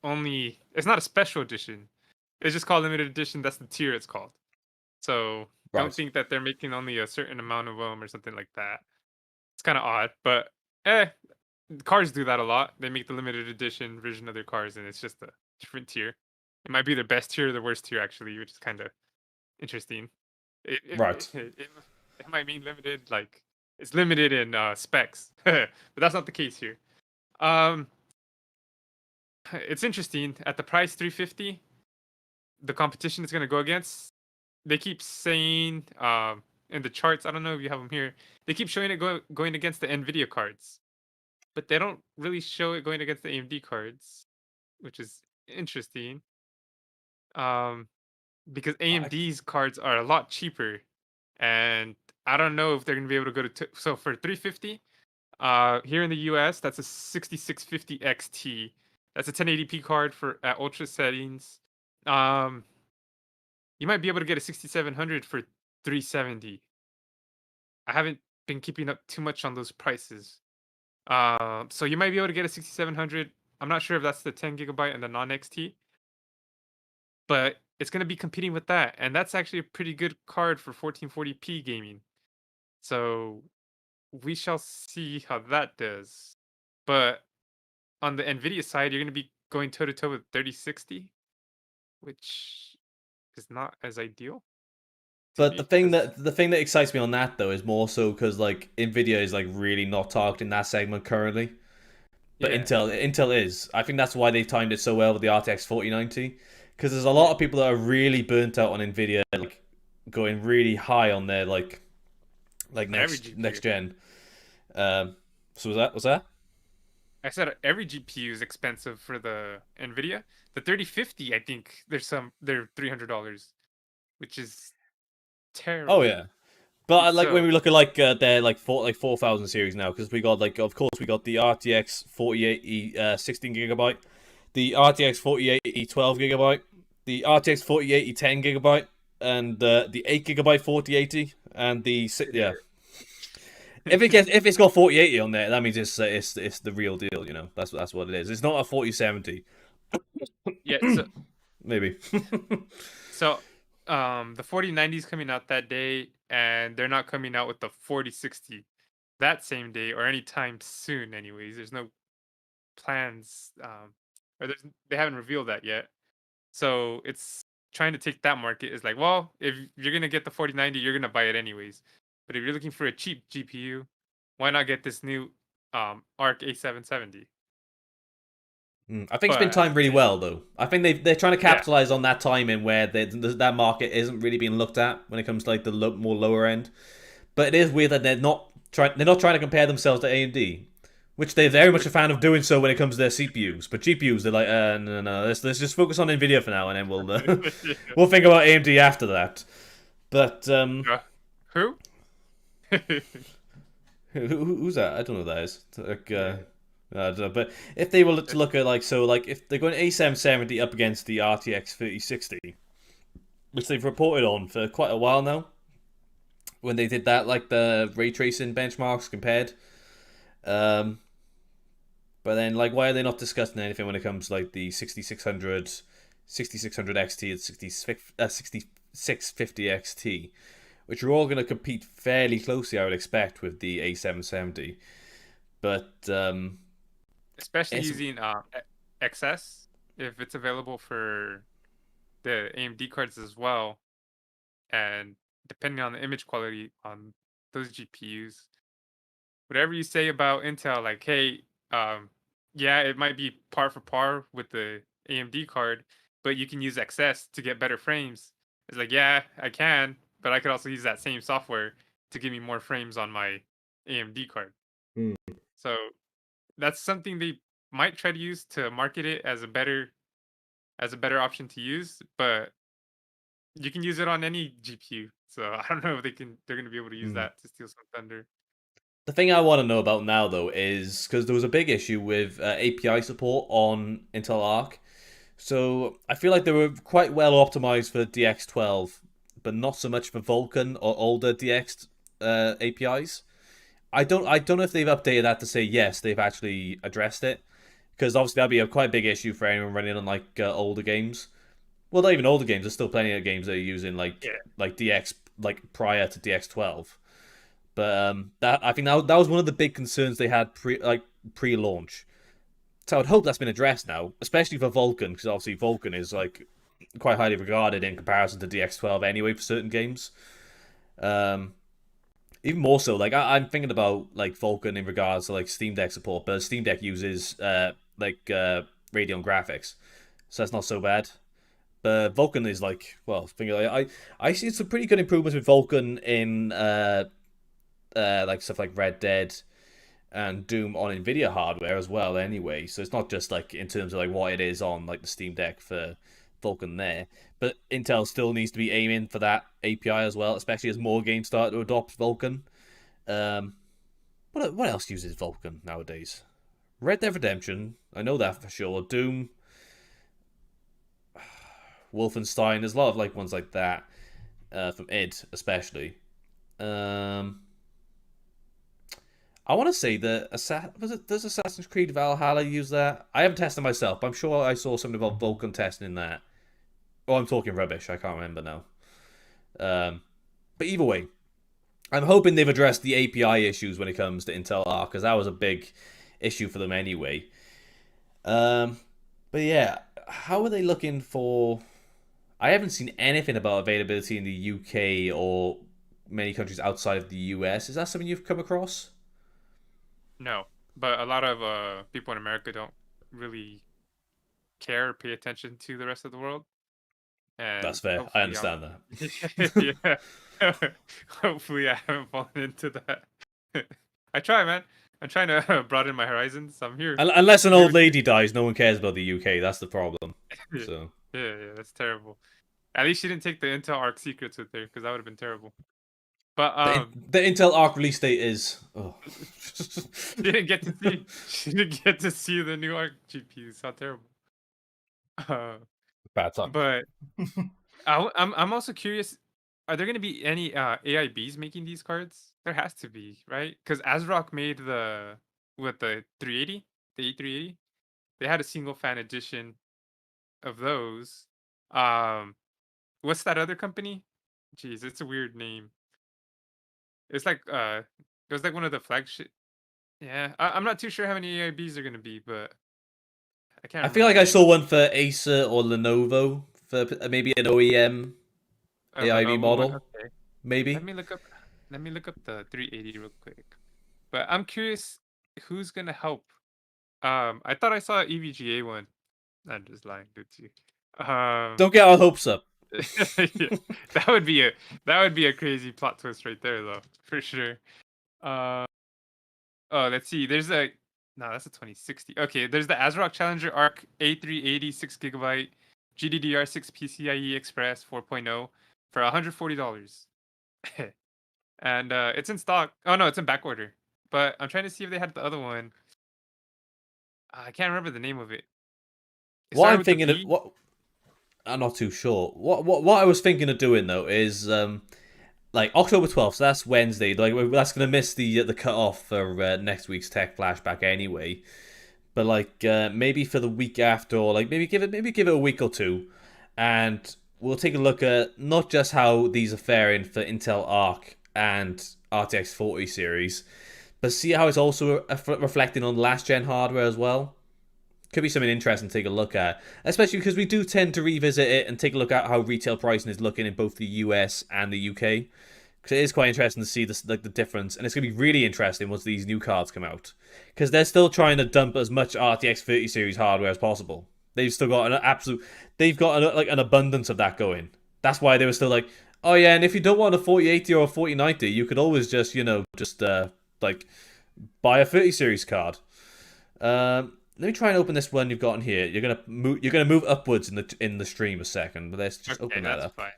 only. It's not a special edition. It's just called limited edition. That's the tier it's called. So don't Right. think that they're making only a certain amount of them or something like that. It's kind of odd, but eh, cars do that a lot. They make the limited edition version of their cars, and it's just a different tier. It might be the best tier or the worst tier, actually, which is kind of interesting. It it, Right. it might mean limited, like it's limited in specs, but that's not the case here. Um, it's interesting at the price 350. The competition is going to go against. They keep saying in the charts. I don't know if you have them here. They keep showing it going against the Nvidia cards, but they don't really show it going against the AMD cards, which is interesting. Um, because I, AMD's cards are a lot cheaper, and I don't know if they're gonna be able to go to so for 350. Here in the US, that's a 6650 XT. That's a 1080p card for at ultra settings. Um, you might be able to get a 6700 for 370. I haven't been keeping up too much on those prices. So you might be able to get a 6700. I'm not sure if that's the 10 gigabyte and the non XT, but it's going to be competing with that. And that's actually a pretty good card for 1440p gaming. So we shall see how that does. But on the Nvidia side, you're going to be going toe to toe with 3060, which is not as ideal to but me because the thing that excites me on that though is more so because like Nvidia is like really not targeting that segment currently, but yeah, Intel is. I think that's why they timed it so well with the RTX 4090, because there's a yeah, lot of people that are really burnt out on Nvidia, like going really high on their every next GPU. gen. So was that? I said every GPU is expensive for the Nvidia. The 3050, I think they're $300, which is Oh terrible. yeah. But like when So we look at their 4000 series now, because we got like of course we got the RTX 4080 16 gigabyte, the RTX 4080 12 gigabyte, the RTX 4080 10 gigabyte, and the 8 gigabyte 4080, and yeah. If it's got 4080 on there, that means it's the real deal. You know, that's what it is. It's not a 4070, yeah, so maybe. so the 4090 is coming out that day, and they're not coming out with the 4060. that same day or anytime soon. Anyways, there's no plans, or they haven't revealed that yet. So it's trying to take that market is like, well, if you're gonna get the 4090, you're gonna buy it anyways. But if you're looking for a cheap GPU, why not get this new Arc A770? I think it's been But timed really well, though. I think they're trying to yeah, capitalize on that timing where that market isn't really being looked at when it comes to like the more lower end. But it is weird that they're not trying to compare themselves to AMD, which they're very much which a fan of doing so when it comes to their CPUs. But GPUs, they're like, no, let's just focus on Nvidia for now, and then we'll we'll think about AMD after that. But uh, who? who's that? I don't know who that is. Like, Yeah, I don't know. But if they were to look at like so, like if they're going A770 up against the RTX 3060, which they've reported on for quite a while now, when they did that, like the ray tracing benchmarks compared. Um, but then, like, why are they not discussing anything when it comes to like the 6600, 6600 XT and 6650 XT, which are all going to compete fairly closely, I would expect, with the A770. But especially it's using XS if it's available for the AMD cards as well, and depending on the image quality on those GPUs, whatever you say about Intel, like, hey, yeah, it might be par for par with the AMD card, but you can use XS to get better frames. It's like, yeah, I can, but I could also use that same software to give me more frames on my AMD card. Hmm. So that's something they might try to use to market it as a better option to use, but you can use it on any GPU. So I don't know if they're gonna be able to use Hmm. that to steal some thunder. The thing I want to know about now, though, is because there was a big issue with API support on Intel Arc. So I feel like they were quite well optimized for DX12, but not so much for Vulkan or older DX APIs. I don't know if they've updated that to say yes, they've actually addressed it, because obviously that'd be a quite big issue for anyone running on like older games. Well, not even older games. There's still plenty of games that are using Yeah. like DX like prior to DX12. But that I think that was one of the big concerns they had pre-launch. So I'd hope that's been addressed now, especially for Vulkan, because obviously Vulkan is like quite highly regarded in comparison to DX12 anyway for certain games. Um, Even more so, like I'm thinking about like Vulkan in regards to like Steam Deck support, but Steam Deck uses Radeon graphics, so that's not so bad. But Vulkan is like, well, I see some pretty good improvements with Vulkan in like stuff like Red Dead and Doom on Nvidia hardware as well. Anyway, so it's not just like in terms of like what it is on like the Steam Deck for Vulkan there, but Intel still needs to be aiming for that API as well, especially as more games start to adopt Vulkan. Um, what else uses Vulkan nowadays? Red Dead Redemption, I know that for sure. Doom, Wolfenstein, there's a lot of like ones like that from id especially. Um, I want to say that does Assassin's Creed Valhalla use that? I haven't tested myself, but I'm sure I saw something about Vulkan testing in that. Oh, I'm talking rubbish. I can't remember now. Um, but either way, I'm hoping they've addressed the API issues when it comes to Intel Arc, because that was a big issue for them anyway. Um, but yeah, how are they looking for? I haven't seen anything about availability in the UK or many countries outside of the US. Is that something you've come across? No, but a lot of people in America don't really care or pay attention to the rest of the world, That's and fair. I hopefully understand that. yeah, hopefully I haven't fallen into that. I try, man. I'm trying to broaden my horizons. I'm here. Unless an I'm here old with you. lady dies, no one cares about the UK. That's the problem. Yeah, So yeah, that's terrible. At least she didn't take the Intel Arc secrets with her, because that would have been terrible. But the Intel Arc release date is she didn't get to see. She didn't get to see the new Arc GPUs. How terrible. Uh, bad timing. but I'm also curious. Are there going to be any AIBs making these cards? There has to be, right? Because ASRock made the 380, the E380. They had a single fan edition of those. Um, what's that other company? Jeez, it's a weird name. It's like It was like one of the flagship. Yeah, I'm not too sure how many AIBs are gonna be, but I can't I feel remember like the I name saw of one for Acer or Lenovo for maybe an OEM a AIB Lenovo one. model, Okay, let maybe. me look up. Let me look up the 380 real quick. But I'm curious who's gonna help. I thought I saw EVGA one. I'm just lying, did you? Um, Don't get our hopes up. yeah, that would be a that would be a crazy plot twist right there, though, for sure. Uh, oh, let's see. There's a no, that's a 2060. Okay, there's the ASRock Challenger Arc A380 6 GB GDDR6 PCIe Express 4.0 for $140. And it's in stock. Oh no, it's in back order. But I'm trying to see if they had the other one. I can't remember the name of it. It What started I'm with the thinking of B. what I'm not too sure. What I was thinking of doing though is like October 12th, so that's Wednesday. Like that's gonna miss the cutoff for next week's Tech Flashback anyway. But like maybe for the week after, or like maybe give it a week or two, and we'll take a look at not just how these are faring for Intel Arc and RTX 40 series, but see how it's also reflecting on last gen hardware as well. Could be something interesting to take a look at, especially because we do tend to revisit it and take a look at how retail pricing is looking in both the US and the UK. Because it is quite interesting to see this, like the difference, and it's going to be really interesting once these new cards come out, because they're still trying to dump as much RTX 30 series hardware as possible. They've still got they've got like an abundance of that going. That's why they were still like, oh yeah, and if you don't want a 4080 or a 4090, you could always just like buy a 30 series card. Let me try and open this one you've got in here. You're gonna move upwards in the stream a second, but let's just Okay, open that that's up. fine.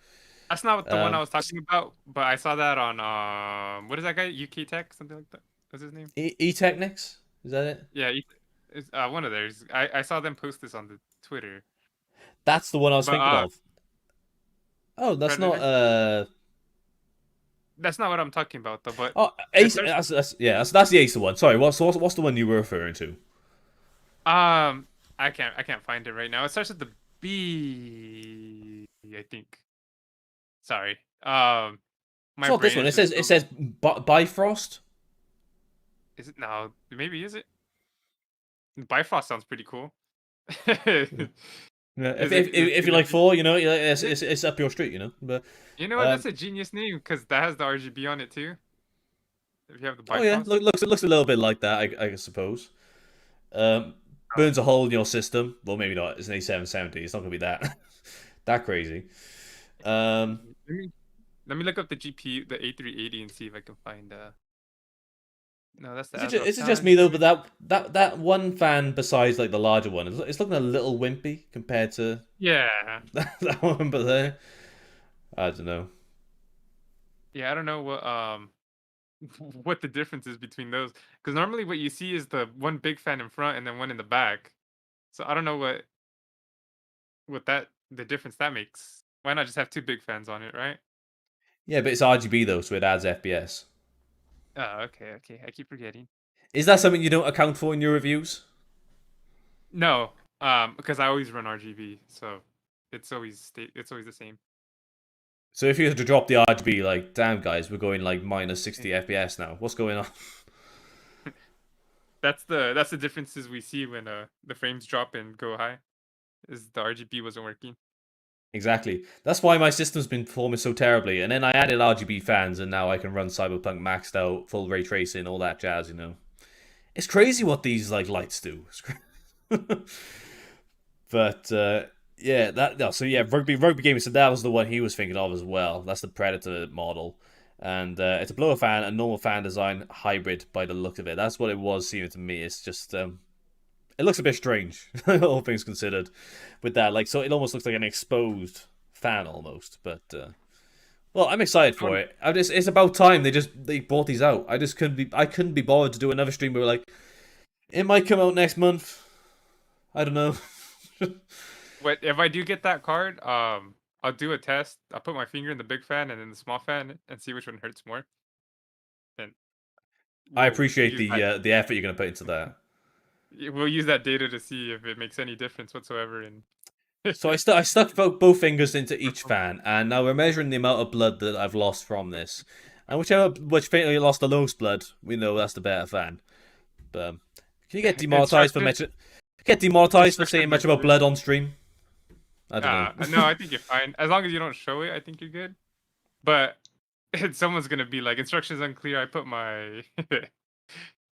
That's not the one I Um, was talking about, but I saw that on what is that guy? UK Tech, something like that. What's his name? Technics, is that it? Yeah, it's one of theirs. I saw them post this on the Twitter. That's the one I was But thinking of. Oh, that's not Predator. That's not what I'm talking about though. But Oh, it Ace. starts. That's the Acer one. Sorry, what's the one you were referring to? Um, I can't find it right now. It starts with the B, I think. Sorry. It's My not this brain one. is It just says so. Bifrost. Is it no? Maybe is it? Bifrost sounds pretty cool. Yeah, if, Is if, it? if you Is it? like four, it's, Is it? it's up your street, But You know what? um, That's a genius name because that has the RGB on it too. If you have the oh yeah, Bifrost. looks a little bit like that, I suppose. Um, Oh, burns a hole in your system. Well, maybe not. It's an A770. It's not gonna be that that crazy. Um, let me let me look up the GPU, the A380, and see if I can find. No, that's the ASRock is it just me Challenger. though? But that one fan besides like the larger one, it's looking a little wimpy compared to Yeah, that one. But there, I don't know. yeah. I don't know what what the difference is between those because normally what you see is the one big fan in front and then one in the back. So I don't know what that the difference that makes. Why not just have two big fans on it, right? Yeah, but it's RGB though, so it adds FPS. Oh, okay, okay. I keep forgetting. Is that something you don't account for in your reviews? No, because I always run RGB, so it's always the same. So if you had to drop the RGB, like, damn guys, we're going like minus Eh, 60 FPS now. What's going on? that's the differences we see when the frames drop and go high. Is the RGB wasn't working. Exactly. That's why my system's been performing so terribly. And then I added RGB fans, and now I can run Cyberpunk maxed out, full ray tracing, all that jazz. It's crazy what these like lights do. But yeah, that no, so yeah, rugby gaming. So that was the one he was thinking of as well. That's the Predator model, and it's a blower fan and normal fan design hybrid by the look of it. That's what it was seeming to me. It's just it looks a bit strange, all things considered, with that. Like, so it almost looks like an exposed fan almost. But well, I'm excited Oh, for it. It's about time they brought these out. I couldn't be bothered to do another stream where like it might come out next month. I don't know. but if I do get that card, I'll do a test. I'll put my finger in the big fan and then the small fan and see which one hurts more. And I we'll appreciate use that. the effort you're gonna put into that. We'll use that data to see if it makes any difference whatsoever in So I stuck both fingers into each performance. fan, and now we're measuring the amount of blood that I've lost from this. And which fatally lost the most blood, we know that's the better fan. But can you get demonetized for Instructions mention? Get demonetized for saying instructions are much about clear. blood on stream? I don't No, know. I think you're fine as long as you don't show it. I think you're good. But someone's gonna be like, instructions unclear. I put my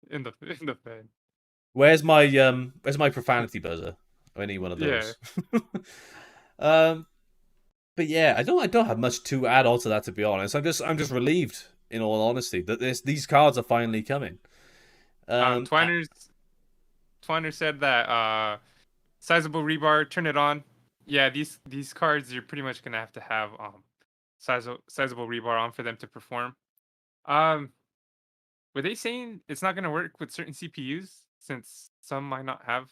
in the fan. Where's my profanity buzzer? I need one of Yeah, those. um, but yeah, I don't have much to add on to that, to be honest. I'm just relieved, in all honesty, that these cards are finally coming. Um, I, Twiners said that sizable rebar, turn it on. Yeah, these cards you're pretty much gonna have to have sizable rebar on for them to perform. Um, were they saying it's not gonna work with certain CPUs since some might not have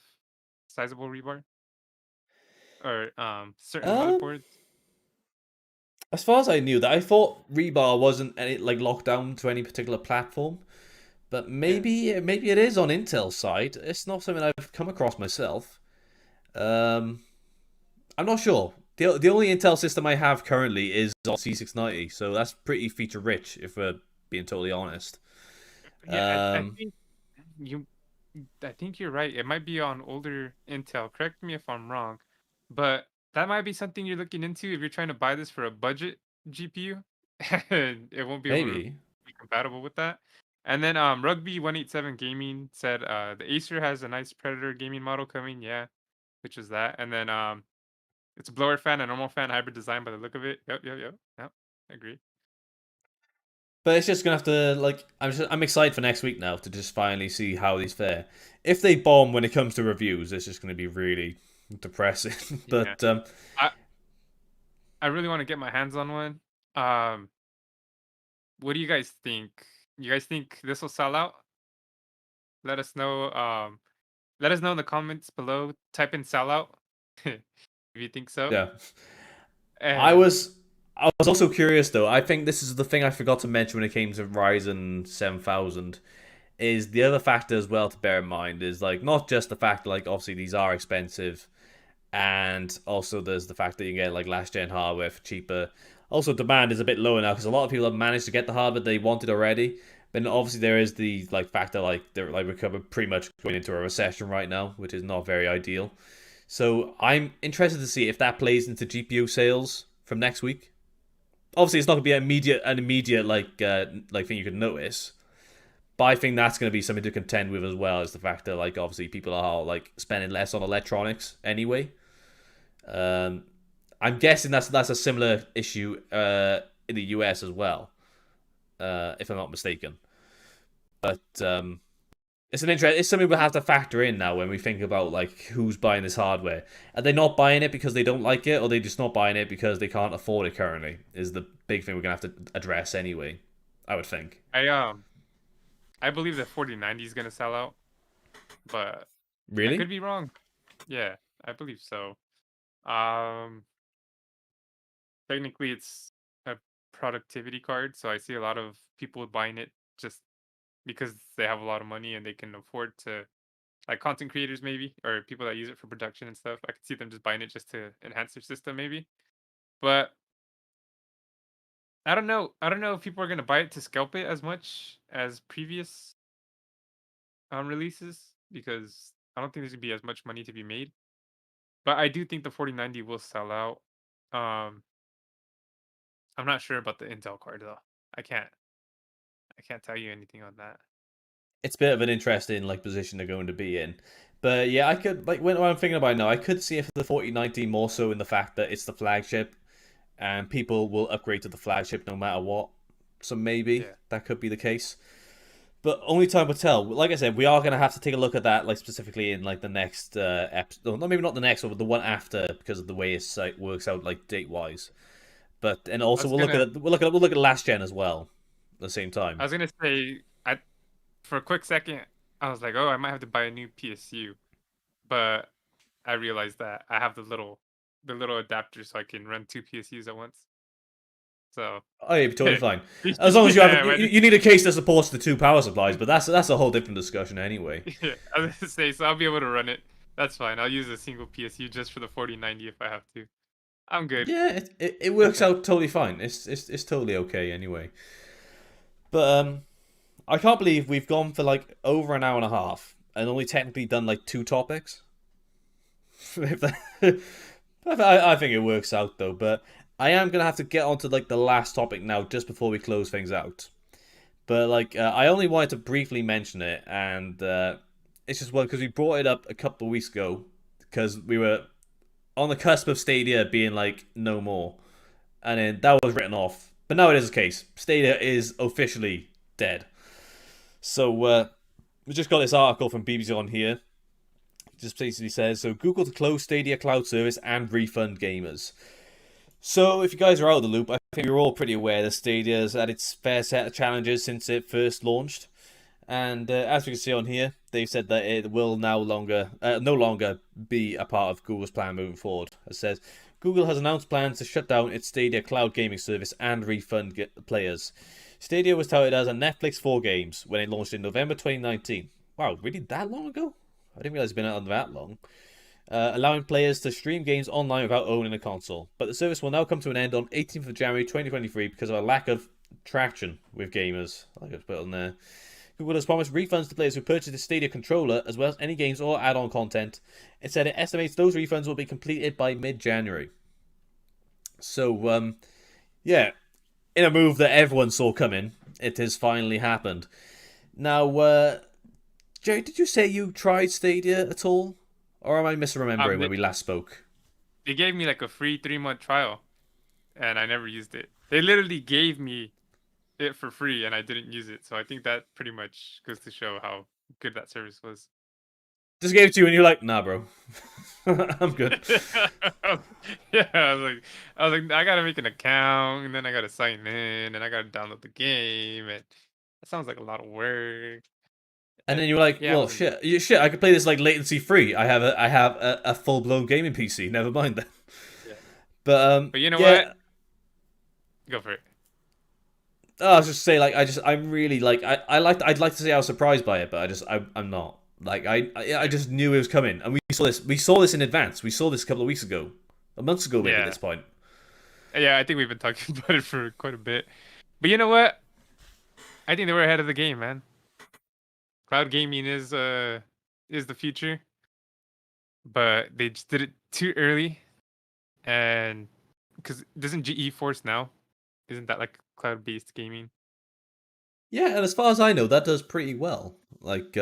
sizable rebar or certain um, motherboards? as far as I knew, that I thought rebar wasn't like locked down to any particular platform. But Yeah, maybe it is on Intel's side. It's not something I've come across myself. Um, I'm not sure. The only Intel system I have currently is on C690, so that's pretty feature rich, if we're being totally honest. yeah. I Um, think you. I think you're right. It might be on older Intel. Correct me if I'm wrong, but that might be something you're looking into if you're trying to buy this for a budget GPU. It won't be able to maybe. be compatible with that. And then Rugby 187 Gaming said the Acer has a nice Predator gaming model coming, yeah, which is that. And then it's a blower fan, a normal fan, hybrid design by the look of it. Yep. I agree. But it's just gonna have to like I'm excited for next week now to just finally see how these fare. If they bomb when it comes to reviews, it's just gonna be really depressing. Yeah. But I I really want to get my hands on one. Um what do you guys think? You guys think this will sell out? Let us know. Let us know in the comments below. Type in sell out if you think so. yeah, I And was I was also curious though. I think this is the thing I forgot to mention when it came to Ryzen 7000. Is the other factor as well to bear in mind is like not just the fact that like obviously these are expensive, and also there's the fact that you can get like last gen hardware for cheaper. Also, demand is a bit lower now because a lot of people have managed to get the hardware they wanted already. But obviously there is the like factor like they're like we're pretty much going into a recession right now, which is not very ideal. So I'm interested to see if that plays into GPU sales from next week. Obviously, it's not going to be an immediate like thing you can notice, but I think that's going to be something to contend with as well, is the fact that like obviously people are like spending less on electronics anyway. Um, I'm guessing that's a similar issue in the US as well, if I'm not mistaken. But it's something we'll have to factor in now when we think about like who's buying this hardware. Are they not buying it because they don't like it, or are they just not buying it because they can't afford it currently? Is the big thing we're gonna have to address anyway. I would think. I believe the 4090 is gonna sell out, but I could Really? be wrong. Yeah, I believe so. Um, technically it's a productivity card, so I see a lot of people buying it just because they have a lot of money and they can afford to, like content creators maybe, or people that use it for production and stuff. I could see them just buying it just to enhance their system maybe. But I don't know. I don't know if people are gonna buy it to scalp it as much as previous releases because I don't think there's gonna be as much money to be made. But I do think the 4090 will sell out. Um, I'm not sure about the Intel card though. I can't. I can't tell you anything on that. It's a bit of an interesting like position they're going to be in. But yeah, I could like when I'm thinking about it now, I could see if the 4090 more so in the fact that it's the flagship and people will upgrade to the flagship no matter what. So maybe Yeah. that could be the case. But only time will tell. Like I said, we are going to have to take a look at that, like specifically in like the next episode. No, maybe not the next one, but the one after, because of the way it works out, like date wise. But and I also was gonna. we'll look at last gen as well at the same I time. was gonna say. I For a quick second, I was like, oh, I might have to buy a new PSU, but I realized that I have the little adapter so I can run two PSUs at once. So Oh, yeah, totally fine. As long as you have yeah, you need a case that supports the two power supplies, but that's a whole different discussion anyway. yeah, I was gonna say, so I'll be able to run it. That's fine. I'll use a single PSU just for the 4090 if I have to. I'm good. Yeah, it works out totally fine. It's totally okay anyway. But I can't believe we've gone for like over an hour and a half and only technically done like two topics. If that- I think it works out though, but I am gonna have to get onto like the last topic now just before we close things out. But like, I only wanted to briefly mention it, and it's just well because we brought it up a couple of weeks ago because we were on the cusp of Stadia being like no more, and then that was written off. But now it is the case. Stadia is officially dead. So we just got this article from BBC on here. It just basically says so Google to close Stadia cloud service and refund gamers. So if you guys are out of the loop, I think you're all pretty aware that Stadia's had its fair set of challenges since it first launched. And as we can see on here, they've said that it will no longer be a part of Google's plan moving forward. It says Google has announced plans to shut down its Stadia cloud gaming service and refund players. Stadia was touted as a Netflix for games when it launched in November 2019. Wow, really that long ago? I didn't realize it's been out that long. Allowing players to stream games online without owning a console. But the service will now come to an end on 18th of January 2023 because of a lack of traction with gamers. I think it's put on there. Google has promised refunds to players who purchase the Stadia controller, as well as any games or add-on content. It said it estimates those refunds will be completed by mid-January. So, yeah, in a move that everyone saw coming, it has finally happened. Now, Jerry, did you say you tried Stadia at all? Or am I misremembering when They, we last spoke? they gave me like a free 3-month trial, and I never used it. They literally gave me it for free, and I didn't use it. So I think that pretty much goes to show how good that service was. Just gave it to you and you're like, nah, bro. I'm good. Yeah, I was like, I gotta make an account, and then I gotta sign in, and I gotta download the game, and that sounds like a lot of work. And then And you're like, yeah, I well, wasn't. shit, I could play this like latency free. I have a full blown gaming PC. Never mind that. Yeah, But but you know what? yeah, Go for it. I was just say like I'm really like I'd like to say I was surprised by it, but I'm not. Like I Yeah, just knew it was coming, and we saw this in advance. We saw this a couple of weeks ago, a month ago maybe at yeah, this point. yeah. I think we've been talking about it for quite a bit. But you know what? I think they were ahead of the game, man. Cloud gaming is the future, but they just did it too early. And because doesn't GE Force now? Isn't that like cloud-based gaming? Yeah, and as far as I know, that does pretty well. Like,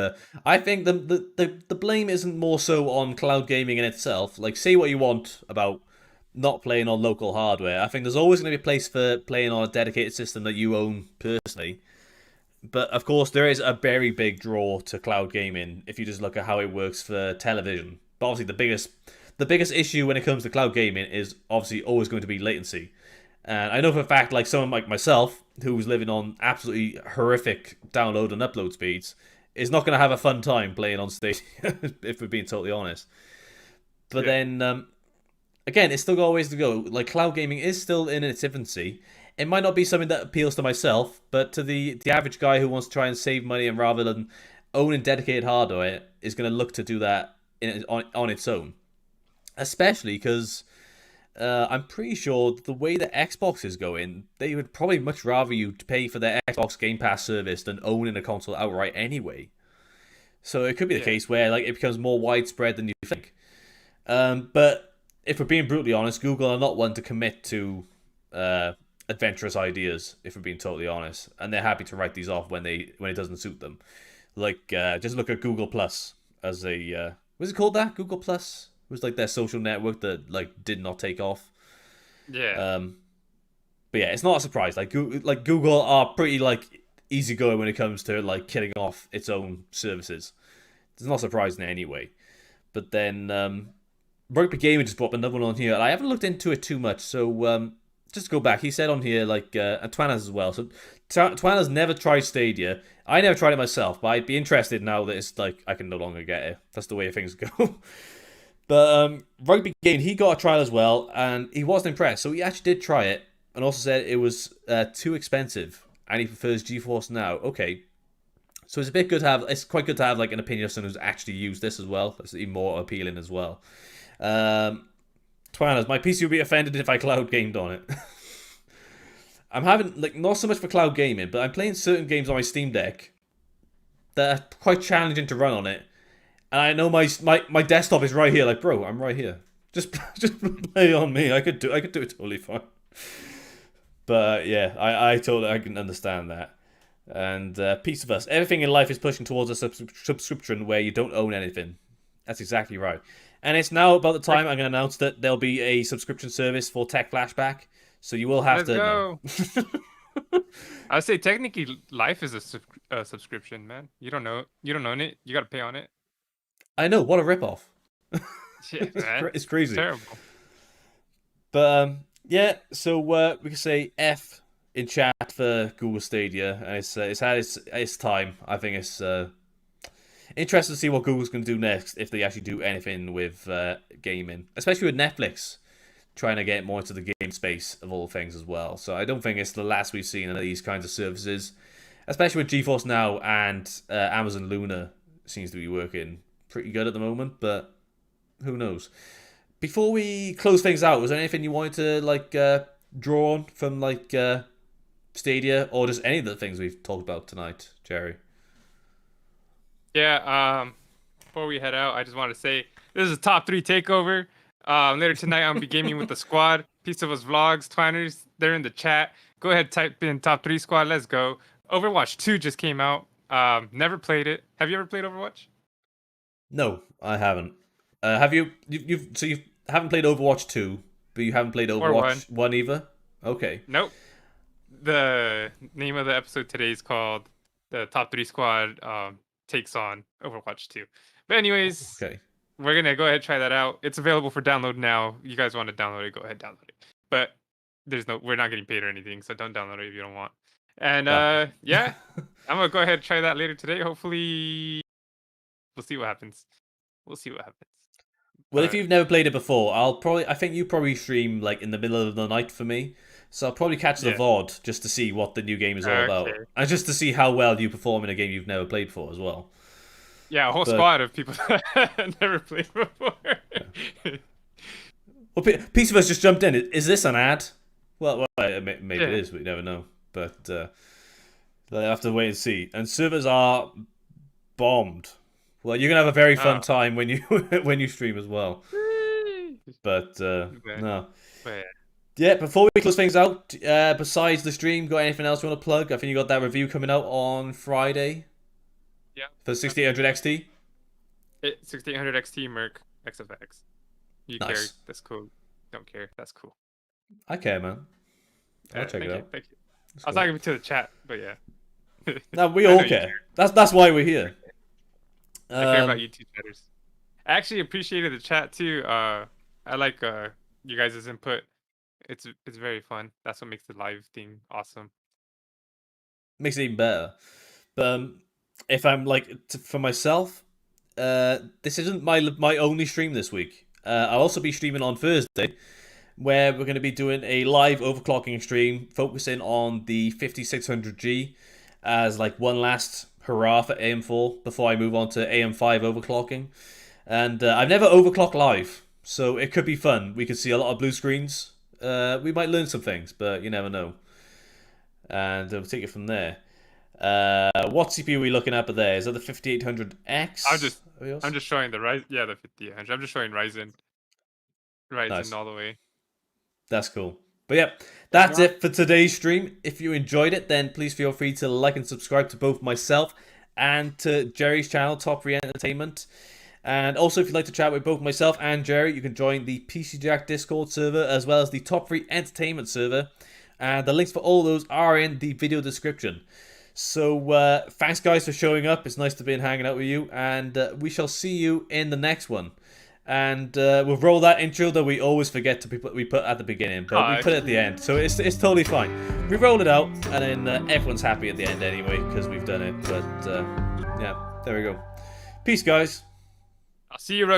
I think the blame isn't more so on cloud gaming in itself. Like, say what you want about not playing on local hardware. I think there's always going to be a place for playing on a dedicated system that you own personally. But of course, there is a very big draw to cloud gaming if you just look at how it works for television. But obviously, the biggest issue when it comes to cloud gaming is obviously always going to be latency. And I know for a fact, like someone like myself, who's living on absolutely horrific download and upload speeds, is not going to have a fun time playing on stage, if we're being totally honest. But Yeah, then, again, it's still got a ways to go. Like, cloud gaming is still in its infancy. It might not be something that appeals to myself, but to the average guy who wants to try and save money and rather than owning dedicated hardware, is going to look to do that on its own. Especially because I'm pretty sure the way that Xbox is going, they would probably much rather you pay for their Xbox Game Pass service than owning a console outright anyway. So it could be the yeah, case where like it becomes more widespread than you think. But if we're being brutally honest, Google are not one to commit to uh, adventurous ideas. If we're being totally honest, and they're happy to write these off when it doesn't suit them. Like just look at Google Plus as a what's it called that Google Plus? It was like their social network that like did not take off. yeah, Um, but yeah, it's not a surprise. Google are pretty like easygoing when it comes to like killing off its own services. It's not surprising anyway. But then Rugby Gamer just brought up another one on here, and I haven't looked into it too much. So just to go back, he said on here like and Twan has as well. So Twan has never tried Stadia. I never tried it myself, but I'd be interested now that it's like I can no longer get it. That's the way things go. But Rugby Game, he got a trial as well, and he wasn't impressed. So he actually did try it, and also said it was too expensive, and he prefers GeForce Now. Okay, so it's a bit good to have. It's quite good to have like an opinion of someone who's actually used this as well. It's even more appealing as well. Um, Twanas, my PC would be offended if I cloud gamed on it. I'm having like not so much for cloud gaming, but I'm playing certain games on my Steam Deck that are quite challenging to run on it. And I know my desktop is right here. Like, bro, I'm right here. Just just play on me. I could do it totally fine. But yeah, I can understand that. And Piece of Us, everything in life is pushing towards a subscription where you don't own anything. That's exactly right. And it's now about the time I'm going to announce that there'll be a subscription service for TechFlashback. So you will have Let's to go. know. I'd say technically life is a subscription, man. You don't know. You don't own it. You got to pay on it. I know, what a ripoff. Shit, man. It's crazy. Terrible. But yeah, so we can say F in chat for Google Stadia, and it's had its time. I think it's interesting to see what Google's going to do next if they actually do anything with gaming, especially with Netflix trying to get more into the game space of all things as well. So I don't think it's the last we've seen of these kinds of services, especially with GeForce Now and Amazon Luna seems to be working pretty good at the moment, but who knows? Before we close things out, was there anything you wanted to like draw on from like Stadia or just any of the things we've talked about tonight, Jerry? Yeah. Before we head out, I just want to say this is a top 3 takeover. Later tonight, I'm gonna be gaming with the squad. Piece of Us vlogs, Twiners, they're in the chat. Go ahead, type in top 3 squad. Let's go. Overwatch 2 just came out. Never played it. Have you ever played Overwatch? No, I haven't. Have you? You haven't played Overwatch 2, but you haven't played Overwatch 1 either? Okay. Nope. The name of the episode today is called the top 3 squad takes on Overwatch 2. But anyways, Okay. we're gonna go ahead and try that out. It's available for download now. You guys want to download it? Go ahead, download it. But we're not getting paid or anything, so don't download it if you don't want. And yeah, I'm gonna go ahead and try that later today. Hopefully, we'll see what happens. We'll see what happens. Well, if you've never played it before, I think you probably stream like in the middle of the night for me, so I'll probably catch the VOD just to see what the new game is all about, and just to see how well you perform in a game you've never played before as well. Yeah, a whole squad of people that never played before. Well, Piece of Us just jumped in. Is this an ad? Well, maybe it is, but you never know. But I have to wait and see. And servers are bombed. Well, you're gonna have a very fun time when you when you stream as well. But no. Yeah, before we close things out, besides the stream, got anything else you want to plug? I think you got that review coming out on Friday. Yeah. For 6800 XT? 6800 XT Merc XFX. You care, that's cool. Don't care, that's cool. I care, man. I'll check it out. Thank you. I was talking to the chat, but yeah. No, we all care. That's why we're here. I care about you two chatters. I actually appreciated the chat too. I like you guys' input. It's very fun. That's what makes the live thing awesome. Makes it even better. But if I'm like for myself, this isn't my only stream this week. I'll also be streaming on Thursday, where we're going to be doing a live overclocking stream focusing on the 5600G as like one last hurrah for AM4 before I move on to AM5 overclocking. And I've never overclocked live, so it could be fun. We could see a lot of blue screens. We might learn some things, but you never know. And we'll take it from there. What CPU are we looking at there? Is that the 5800X? I'm just showing the Ryzen. Yeah, the 5800. I'm just showing Ryzen. Nice. All the way. That's cool. But yeah, that's it for today's stream. If you enjoyed it, then please feel free to like and subscribe to both myself and to Jerry's channel, Top 3 Entertainment. And also, if you'd like to chat with both myself and Jerry, you can join the PC Jack Discord server as well as the Top 3 Entertainment server. And the links for all those are in the video description. So thanks guys for showing up. It's nice to be hanging out with you. And we shall see you in the next one. And we'll roll that intro that we always forget to we put at the beginning, but we put it at the end, so it's totally fine. We rolled it out, and then everyone's happy at the end anyway because we've done it. But yeah, there we go. Peace, guys. I'll see you, Rugby.